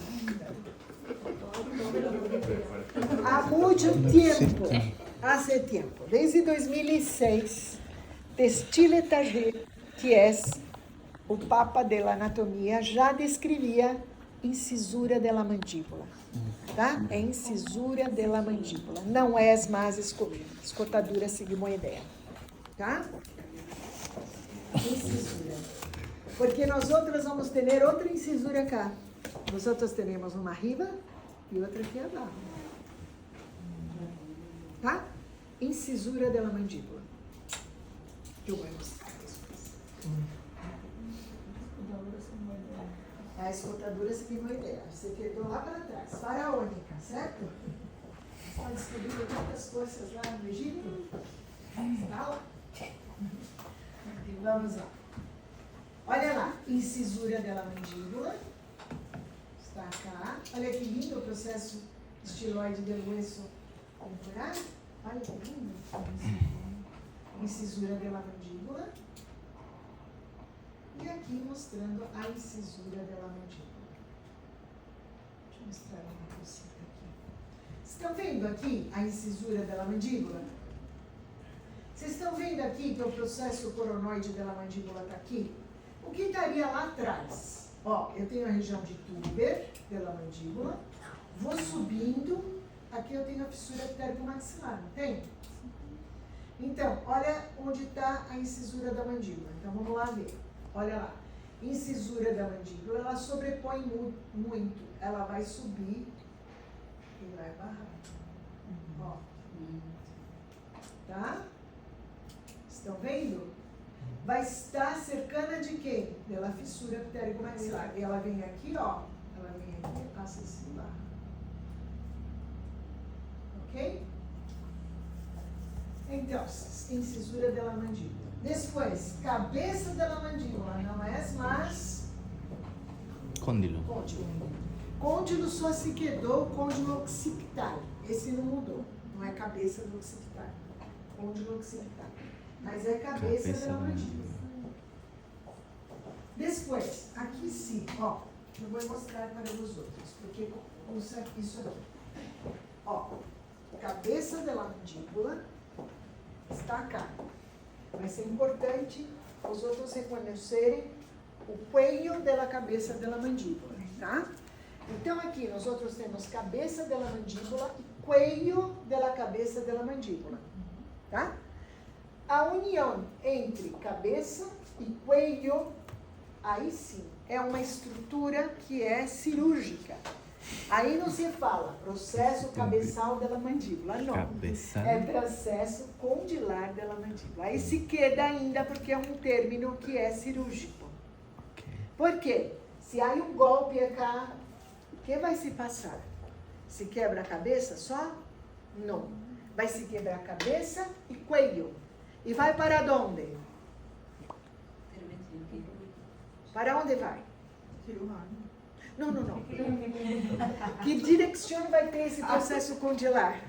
Há muito tempo, hace tempo, desde 2006, Testile Target, que é o papa da anatomia, já descrevia incisura da mandíbula. Tá? É incisura da mandíbula. Não é mais escotadura sigmoidea. Tá? Incisura. Porque nós outros vamos ter outra incisura cá. Nós outros teremos uma arriba e outra aqui abaixo. Tá? Incisura da mandíbula. Eu vou mostrar depois. A escotadura sigmoidea. Você quedou lá para trás. Faraônica, certo? Você pode descobrir tantas coisas lá no Egito? Está lá. Vamos lá. Olha lá, incisura da mandíbula. Está cá. Olha que lindo o processo estiloide do eixo temporal. Olha que lindo. Incisura da mandíbula. E aqui mostrando a incisura da mandíbula. Deixa eu mostrar uma cosita aqui. Estão vendo aqui a incisura da mandíbula? Vocês estão vendo aqui que o processo coronoide da mandíbula está aqui? O que estaria lá atrás? Ó, eu tenho a região de tuber da mandíbula, vou subindo, aqui eu tenho a fissura pterigo-maxilar, não tem? Então, olha onde está a incisura da mandíbula. Então, vamos lá ver. Olha lá. Incisura da mandíbula, ela sobrepõe muito. Ela vai subir e vai barrar. Ó. Tá? Estão vendo? Vai estar cercana de quem? Pela fissura pterigo-maxilar. E ela vem aqui, ó. Ela vem aqui, passa assim lá. Ok? Então, incisura da mandíbula. Depois, cabeça da mandíbula. Não é mais... Côndilo. Côndilo só se quedou o côndilo occipital. Esse não mudou. Não é cabeça do occipital. Côndilo occipital. mas é cabeça Cabeça da da mandíbula. Depois, aqui sim, ó, eu vou mostrar para os outros, porque usa isso aqui. Ó, cabeça da mandíbula está cá. Vai ser importante os outros reconhecerem o cuello da cabeça da mandíbula, tá? Então aqui nós outros temos cabeça da mandíbula e cuello da cabeça da mandíbula, tá? A união entre cabeça e cuello, aí sim, é uma estrutura que é cirúrgica. Aí não se fala processo cabeçal da mandíbula, não. Cabeça. É processo condilar da mandíbula. Aí se queda ainda porque é um término que é cirúrgico. Por quê? Se há um golpe acá, o que vai se passar? Se quebra a cabeça só? Não. Vai se quebrar a cabeça e cuello. E vai para onde? Para onde vai? Cirurgião. Não, não, não. Que direção vai ter esse processo condilar?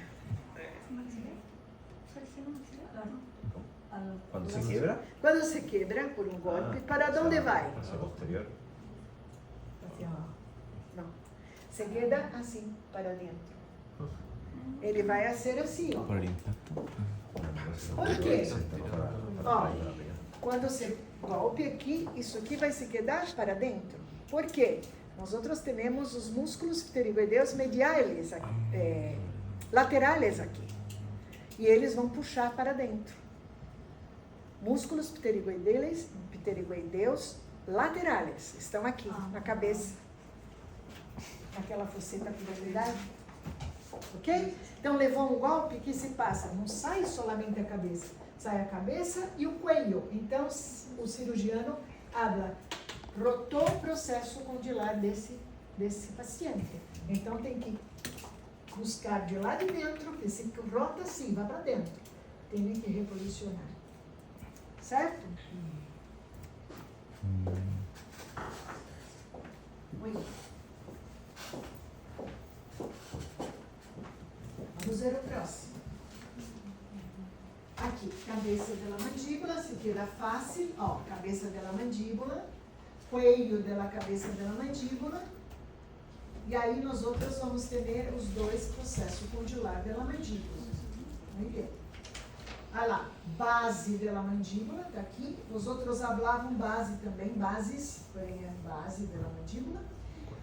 Cuando se quiebra, Quando se quebra por um golpe, para onde vai? hacia posterior. Assim, ó. Não. Se queda assim, para dentro. Ele vai ser assim, ó. Por el impacto. Por quê? Ó, quando se golpe aqui, isso aqui vai se quedar para dentro. Por quê? Nós outros temos os músculos pterigoideus mediais, laterais aqui. E eles vão puxar para dentro. Músculos pterigoideus laterais estão aqui, na cabeça. Naquela fosseta piramidal. Ok? Então, levou um golpe, o que se passa? Não sai solamente a cabeça. Sai a cabeça e o cuello. Então, o cirurgião habla, rotou o processo condilar desse paciente. Então, tem que buscar de lá de dentro, que se rota assim, vai para dentro. Tem que reposicionar. Certo? Muito bem. Vamos ver o próximo. Aqui, cabeça da mandíbula, se queda fácil, ó, cabeça da mandíbula, cuello da cabeça da mandíbula, e aí nós outros vamos ter os dois processos condilar da mandíbula. Muito bem. Olha lá, base da mandíbula, tá aqui. Os outros hablavam base também, bases, porém a base da mandíbula.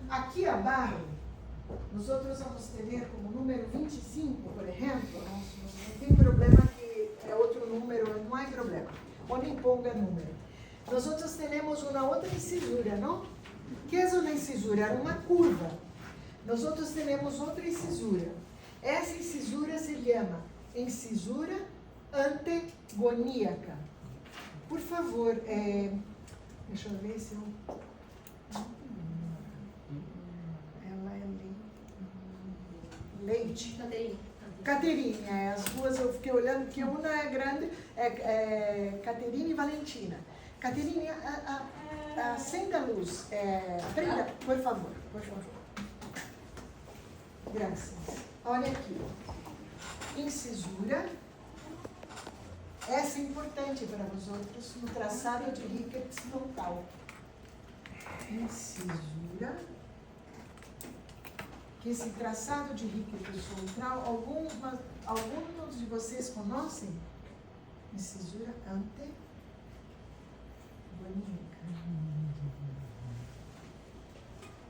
Aqui abaixo, nós outros vamos ter como número 25, por exemplo, não tem problema que é outro número, não há problema. Ou nem ponga número. Nós outros temos uma outra incisura, não? O que é uma incisura? É uma curva. Nós outros temos outra incisura. Essa incisura se chama incisura antegoníaca. Por favor, deixa eu ver se eu... Ela é leite. Caterine, as duas eu fiquei olhando, porque uma é grande, Caterine e Valentina. Caterine, acenda a luz. Prenda, por favor, por favor. Graças. Olha aqui. Incisura. Essa é importante para os outros no traçado de Ricketts frontal. Incisura. Que esse traçado de Ricketts frontal, alguns de vocês conhecem? Incisura antegoníaca.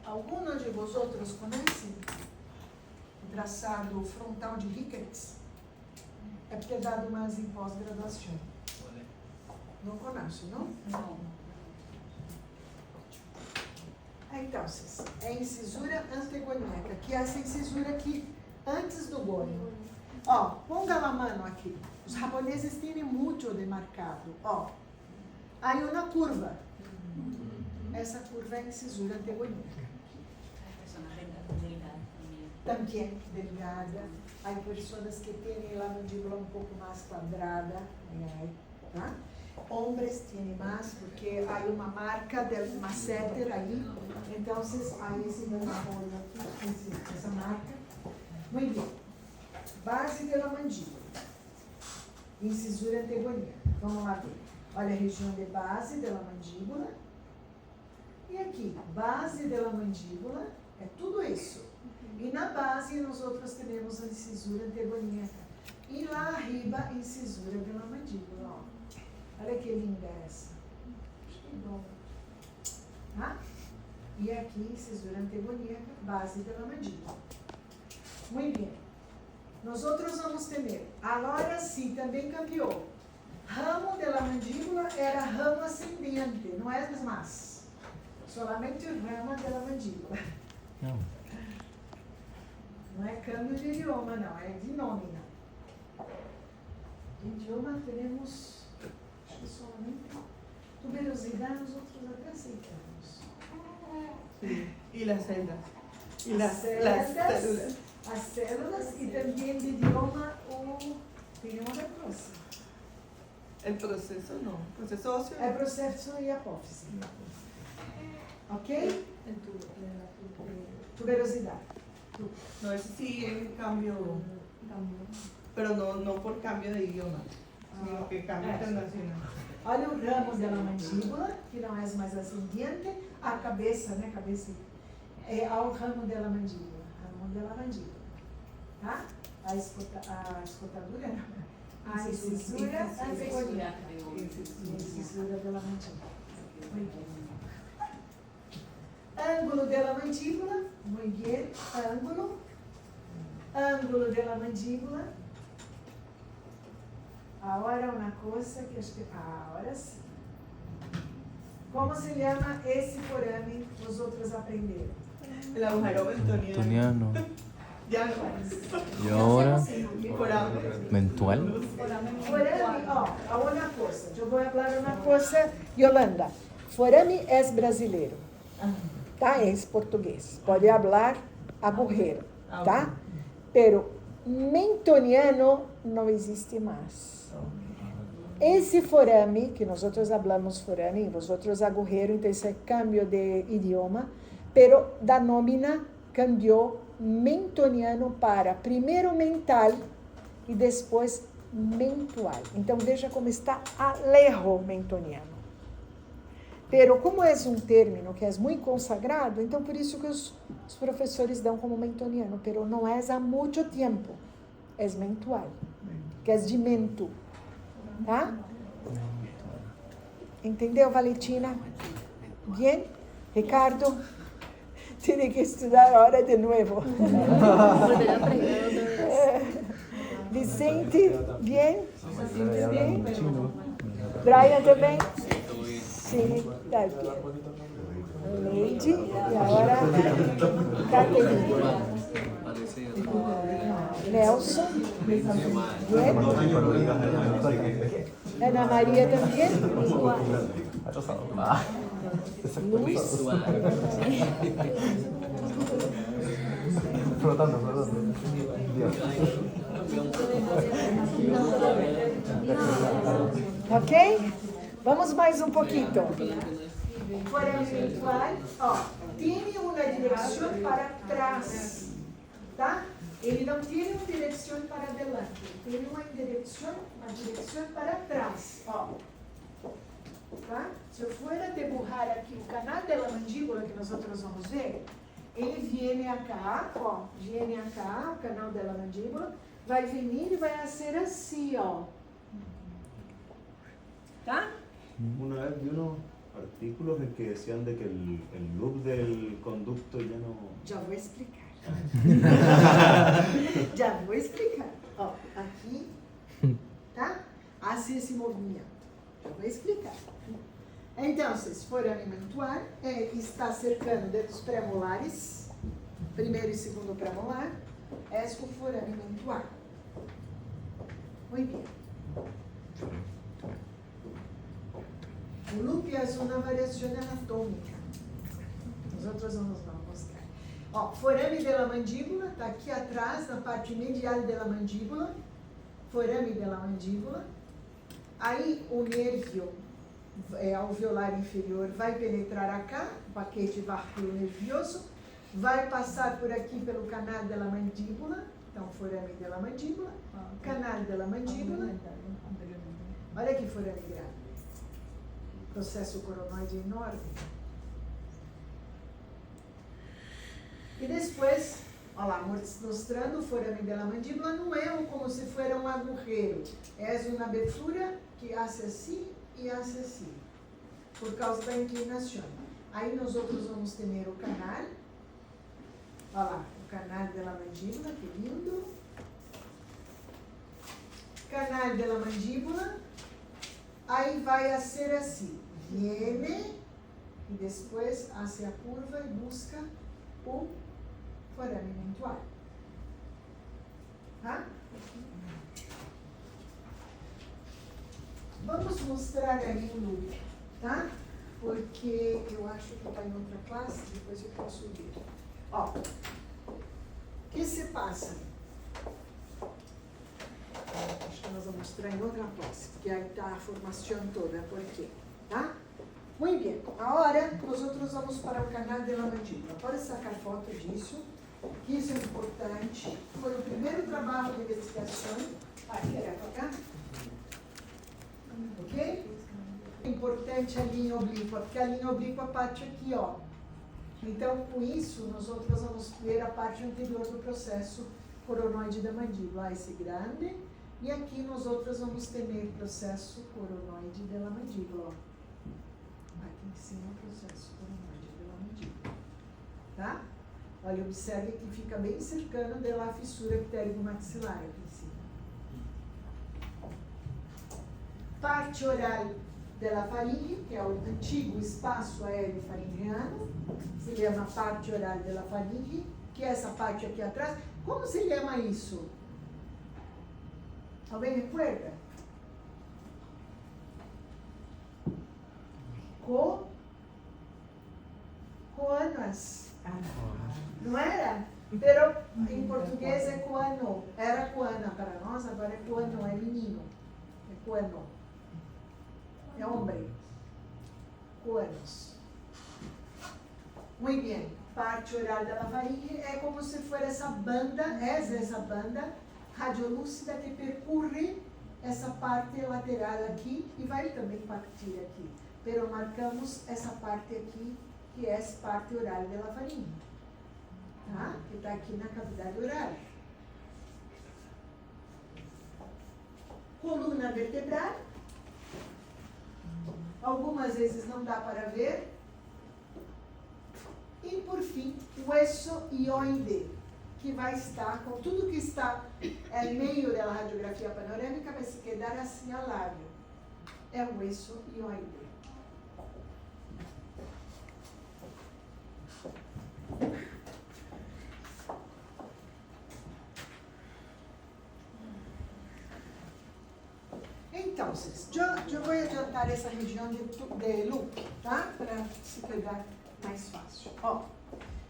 Alguns de vocês conhecem o traçado frontal de Ricketts? É porque é dado mais em pós-graduação. Não conhece, não? Não. Então, é incisura antegoníaca, que é essa incisura aqui, antes do gônio. Ó, ponga a mão aqui. Os japoneses têm muito demarcado. Ó, aí uma curva. Essa curva é a incisura antegoníaca. Também delgada. Há pessoas que têm a mandíbula um pouco mais quadrada, tá? Homens têm mais, porque há uma marca de masseter aí. Então, aí se dá uma olha aqui, essa marca. Muito bem. Base da mandíbula. Incisura antegoníaca. Vamos lá ver. Olha a região de base da mandíbula. E aqui, base da mandíbula, é tudo isso. E na base, nós outros temos a incisura antegoníaca. E lá arriba, incisura da mandíbula, ó. Olha que linda essa. Que bom. Tá? E aqui, incisura antegoníaca, base da mandíbula. Muito bem. Nós outros vamos ter. Agora sim, também cambiou. Ramo da mandíbula era ramo ascendente, não é mais. Solamente o ramo da mandíbula. Não. Não é câmbio de idioma, não, é de nome, não. De idioma temos, acho que solamente tuberosidade, os outros até aceitamos. Y las celdas. Y As células. As células e também de idioma o tem uma coisa. El proceso no. Proceso óseo. É processo e apófise. Ok? Tuberosidade. No, ese sí es cambio, pero no por cambio de idioma, sino que cambio internacional. Olha o ramo da mandíbula, que não é mais ascendente, a cabeça, né? Cabeça é ao ramo da mandíbula. Ramo da mandíbula. Tá? A escotadura, não. A incisura antegoníaca. Incisura da mandíbula. Muito bem. Ângulo da mandíbula, muito bem, ângulo da mandíbula. Agora uma coisa que acho que agora sim. Como se chama esse forame que os outros aprenderam? El agujero mentoniano. Toniano. Ya no. Y ahora, Foramen. mentual. Forame, ó, uma coisa. Eu vou falar uma coisa, Yolanda. Forame é brasileiro. Tá? É português. Pode falar agujero, tá? Pero mentoniano não existe mais. Esse forame, que nós outros falamos forame, vós outros agujero, então esse é cambio de idioma, pero da nómina cambiou mentoniano para primeiro mental e depois mentual. Então veja como está alejo mentoniano. Pero como é um término que é muito consagrado, então por isso que os professores dão como mentoniano, pero não é há muito tempo, é mentual, que é de mento, tá? Entendeu, Valentina? Bien? Ricardo? Tiene que estudar ahora de novo. Vicente? Bien? Bien? Brian também? Sim, tá bien. Lady, e agora Caterina. Nelson. Bien? Ana Maria também? Luz. Flotando. Ok? Vamos mais um pouquinho. Forame mentual, ó, tem uma direção para trás, tá? Ele não tem uma direção para adelante, tem uma direção para trás, ó. Tá? Se eu for deburrar aqui o canal da mandíbula que nós outros vamos ver, ele vem acá, ó, vem acá, o canal da mandíbula, vai vir e vai ser assim, ó. Tá? Una vez vi unos artículos en que decían de que el loop del conducto ya no... Já vou explicar. Já vou explicar. Ó, aqui, tá? Assim esse movimento. Já vou explicar. Então, se forame mentual, está cercando dos premolares, primeiro e segundo premolar, é o forame mentual. Muito bem. O loop é uma variação anatômica. Nós outros vamos mostrar. Ó, forame da mandíbula, está aqui atrás, na parte medial da mandíbula. Forame da mandíbula. Aí o nervio alveolar inferior vai penetrar acá, o paquete várculo nervioso, vai passar por aqui pelo canal da mandíbula, então forame da mandíbula, canal da mandíbula, Olha que forame grande. Processo coronoide enorme. E depois, olha lá, mostrando o forame da mandíbula, não é como se fosse um agujero. É uma abertura que hace assim e hace assim, por causa da inclinação. Aí nós outros vamos ter o canal. Olha lá, o canal da mandíbula, que lindo. Canal da mandíbula. Aí vai a ser assim. Viene e depois hace a curva e busca o forame mentual. Tá? Vamos mostrar aí o loop, tá? Porque eu acho que está em outra classe, depois eu posso ver. Ó, o que se passa? Acho que nós vamos mostrar em outra classe, porque aí está a formação toda, por quê? Tá? Muito bem, agora nós outros vamos para o canal da mandíbula. Pode sacar foto disso, que isso é importante. Foi o primeiro trabalho de investigação. Aqui era para cá. Ok? Importante a linha oblíqua, porque a linha oblíqua parte aqui, ó. Então, com isso, nós outros vamos ver a parte anterior do processo coronoide da mandíbula, esse grande, e aqui nós outros vamos ter o processo coronoide da mandíbula, ó. Aqui em cima o processo coronoide da mandíbula, tá? Olha, observe que fica bem cercano da fissura pterigomaxilar aqui em cima. Parte oral da faringe, que é o antigo espaço aéreo faringiano, se chama parte oral da faringe, que é essa parte aqui atrás. Como se chama isso? Alguém recuerda? Coanas. Não era? Pero em português é coano. Era coana para nós, agora é coano, é menino. É coano. É homem. Coanos. Muito bem. Parte oral da faringe é como se fosse essa banda, essa banda radiolúcida que percorre essa parte lateral aqui e vai também partir aqui. Pero marcamos essa parte aqui, que é essa parte oral da faringe, tá? Que está aqui na cavidade oral. Coluna vertebral. Algumas vezes não dá para ver. E, por fim, o hueso hioide, que vai estar com tudo que está no meio da radiografia panorâmica, vai se quedar assim ao lado. É o hueso hioide. Então, eu vou adiantar essa região de loop, tá? Para se pegar mais fácil. Ó,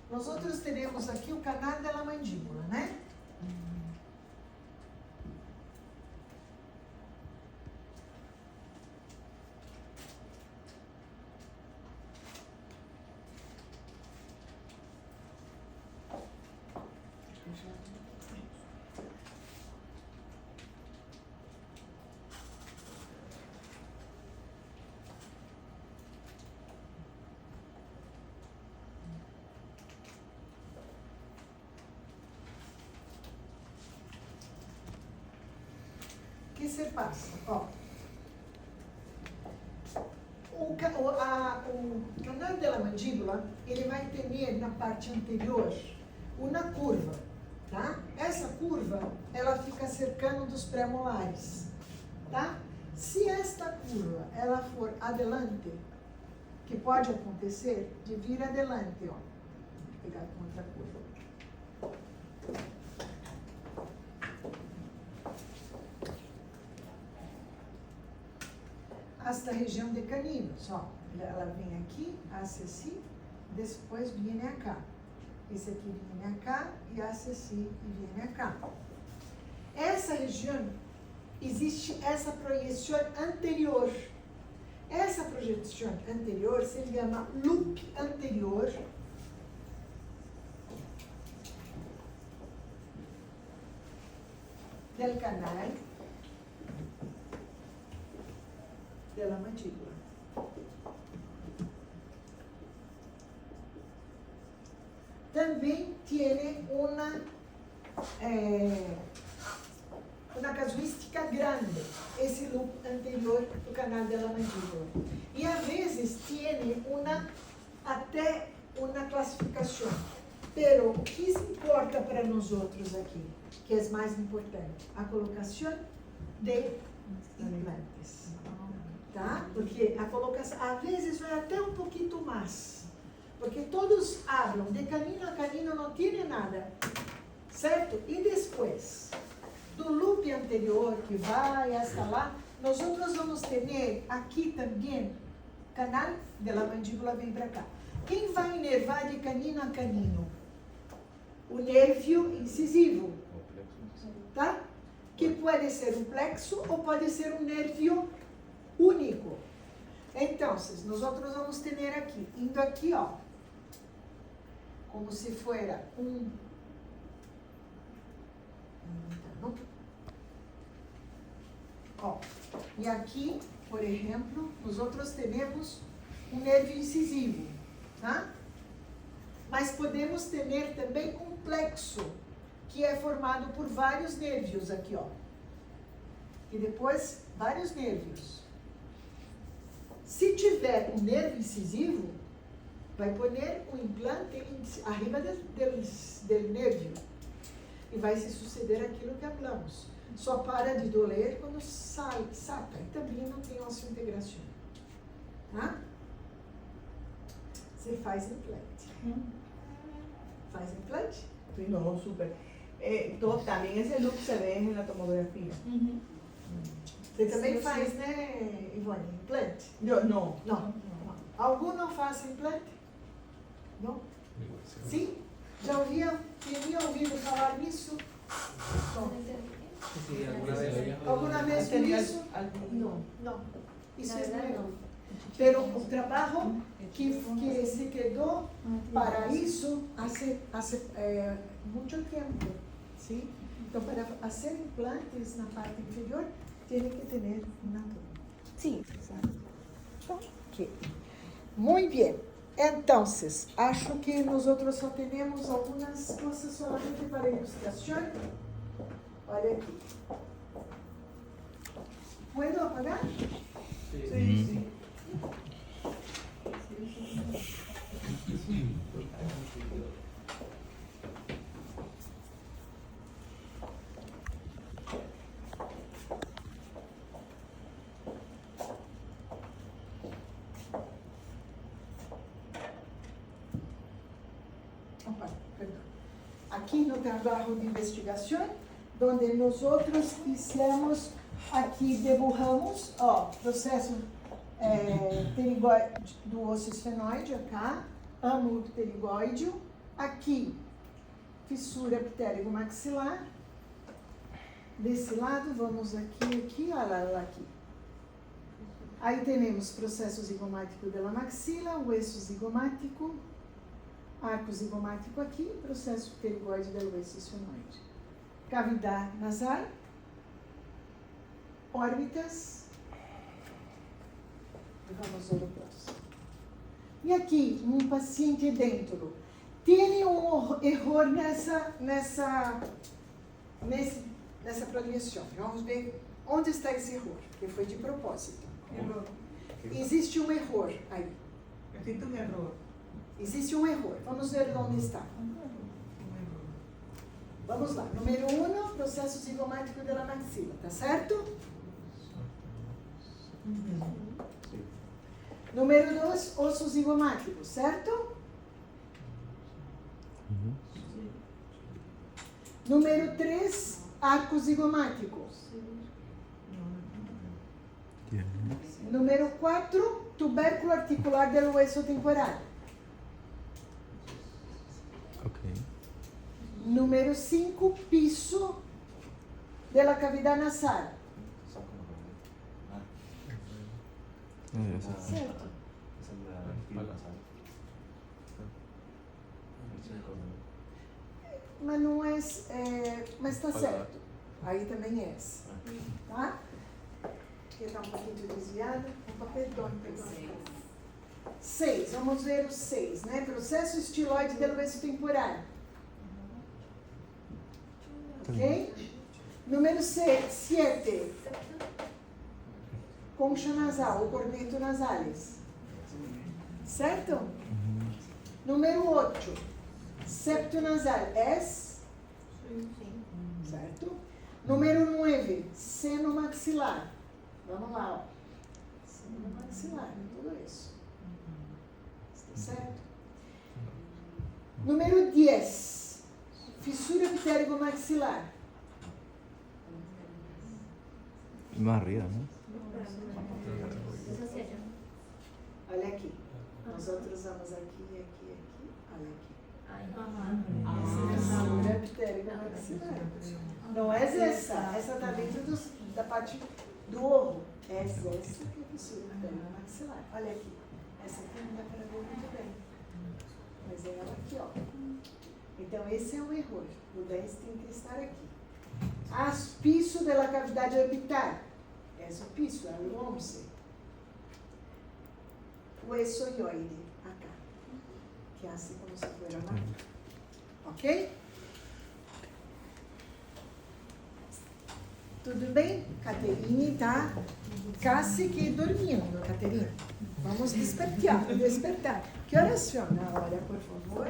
nós outros teremos aqui o canal da mandíbula, né? O que se passa? Ó, o canal da mandíbula, ele vai ter na parte anterior uma curva, tá? Essa curva, ela fica cercando dos pré-molares, tá? Se esta curva, ela for adelante, que pode acontecer, de vir adelante, ó. Vou pegar outra curva. Esta região de caninos, ó, ela vem aqui, hace assim, depois vem cá. Esse aqui vem cá e hace assim e vem cá. Essa região, existe essa projeção anterior. Essa projeção anterior se chama loop anterior. Del canal. de la mandíbula. Também tem uma casuística grande, esse loop anterior do canal da mandíbula. E às vezes tem até uma classificação. Pero o que importa para nós outros aqui, que é mais importante? A colocação de implantes. Tá? Porque a colocação, às vezes, vai até um pouquinho mais. Porque todos falam de canino a canino, não tem nada. Certo? E depois, do loop anterior, que vai até lá, nós vamos ter aqui também, canal da mandíbula vem para cá. Quem vai inervar de canino a canino? O nervio incisivo, tá? Que pode ser um plexo ou pode ser um nervio único. Então, nós vamos ter aqui, indo aqui, ó, como se fuera ó, e aqui, por exemplo, nós temos um nervio incisivo, tá? Mas podemos ter também um plexo, que é formado por vários nervios aqui, ó. E depois, vários nervios. Se tiver um nervo incisivo, vai pôr o implante arriba do nervio. E vai se suceder aquilo que falamos. Só para de doler quando saca. E também não tem osseointegração. Tá? Você faz implante. Faz implante? Sí, no, súper. También ese look se ve en la tomografía. Você também faz, né, Ivone? Implante? Yo no. Não. Algum não faz implante? Não? Sim? Já tinha ouvido falar nisso? Não. Sí, alguna vez. ¿Alguna vez por isso? Não. Isso é nuevo. Pero o trabalho que se quedou para isso há muito tempo, sim? Então, para fazer implantes na parte inferior, tem que ter uma turma. Sim. Ok. Muito bem. Então, acho que nós outros só temos algumas coisas solamente para ilustração. Olha aqui. Pode apagar? Sí, sí. Opa, perdão. Aqui no trabalho de investigação, onde nós outros fizemos, aqui debulhamos, ó, processo pterigoide do osso esfenoide, cá, âmulo pterigoide, aqui, fissura pterigomaxilar, desse lado, vamos aqui, olha lá, aqui. Aí temos processo zigomático da maxila, o osso zigomático, arco zigomático aqui, processo pterigoide do osso esfenoide. Cavidade nasal, órbitas, vamos ao próximo. E aqui, um paciente dentro. Tem um erro nessa projeção. Vamos ver onde está esse erro, que foi de propósito. Error. Existe um erro aí. Existe un error. Existe um erro. Vamos ver onde está. Vamos lá. Número 1, processo zigomático da maxila, tá certo? Número 2, osso zigomático, certo? Número 3, arco zigomático. Número 4, tubérculo articular do osso temporal. Ok. Número 5, piso da cavidade nasal. Certo. Certo. Mas não é, mas está certo. Aí também é essa, tá? que está um pouquinho desviada. Opa, perdão. 6, vamos ver o 6, né? Processo estiloide del hueso temporal. Ok? Número 7, concha nasal ou corneto nasales. Certo? Número 8, septo nasal. Es? Certo? Número 9, seno maxilar. Vamos lá, ó. Seno maxilar, tudo isso. Está certo? Número 10, fissura pterigo-maxilar. Más arriba, ¿no? Olha aqui. Nós outros vamos aqui. Olha aqui. Fissura pterigo-maxilar. Não é essa. Essa está dentro da parte do ovo. Essa que é a fissura pterigo-maxilar. Olha aqui. Essa aqui não dá para ver muito bem. Mas é ela aqui, ó. Então, esse é um erro. O 10 tem que estar aqui. Aspiço da cavidade orbital. Esse é o piso, é o 11. O essoioide, acá. Que é assim como se for lá. Ok? Tudo bem? Caterine tá quase que dormindo, Caterine. Vamos despertar. Que horas são? Na hora, por favor.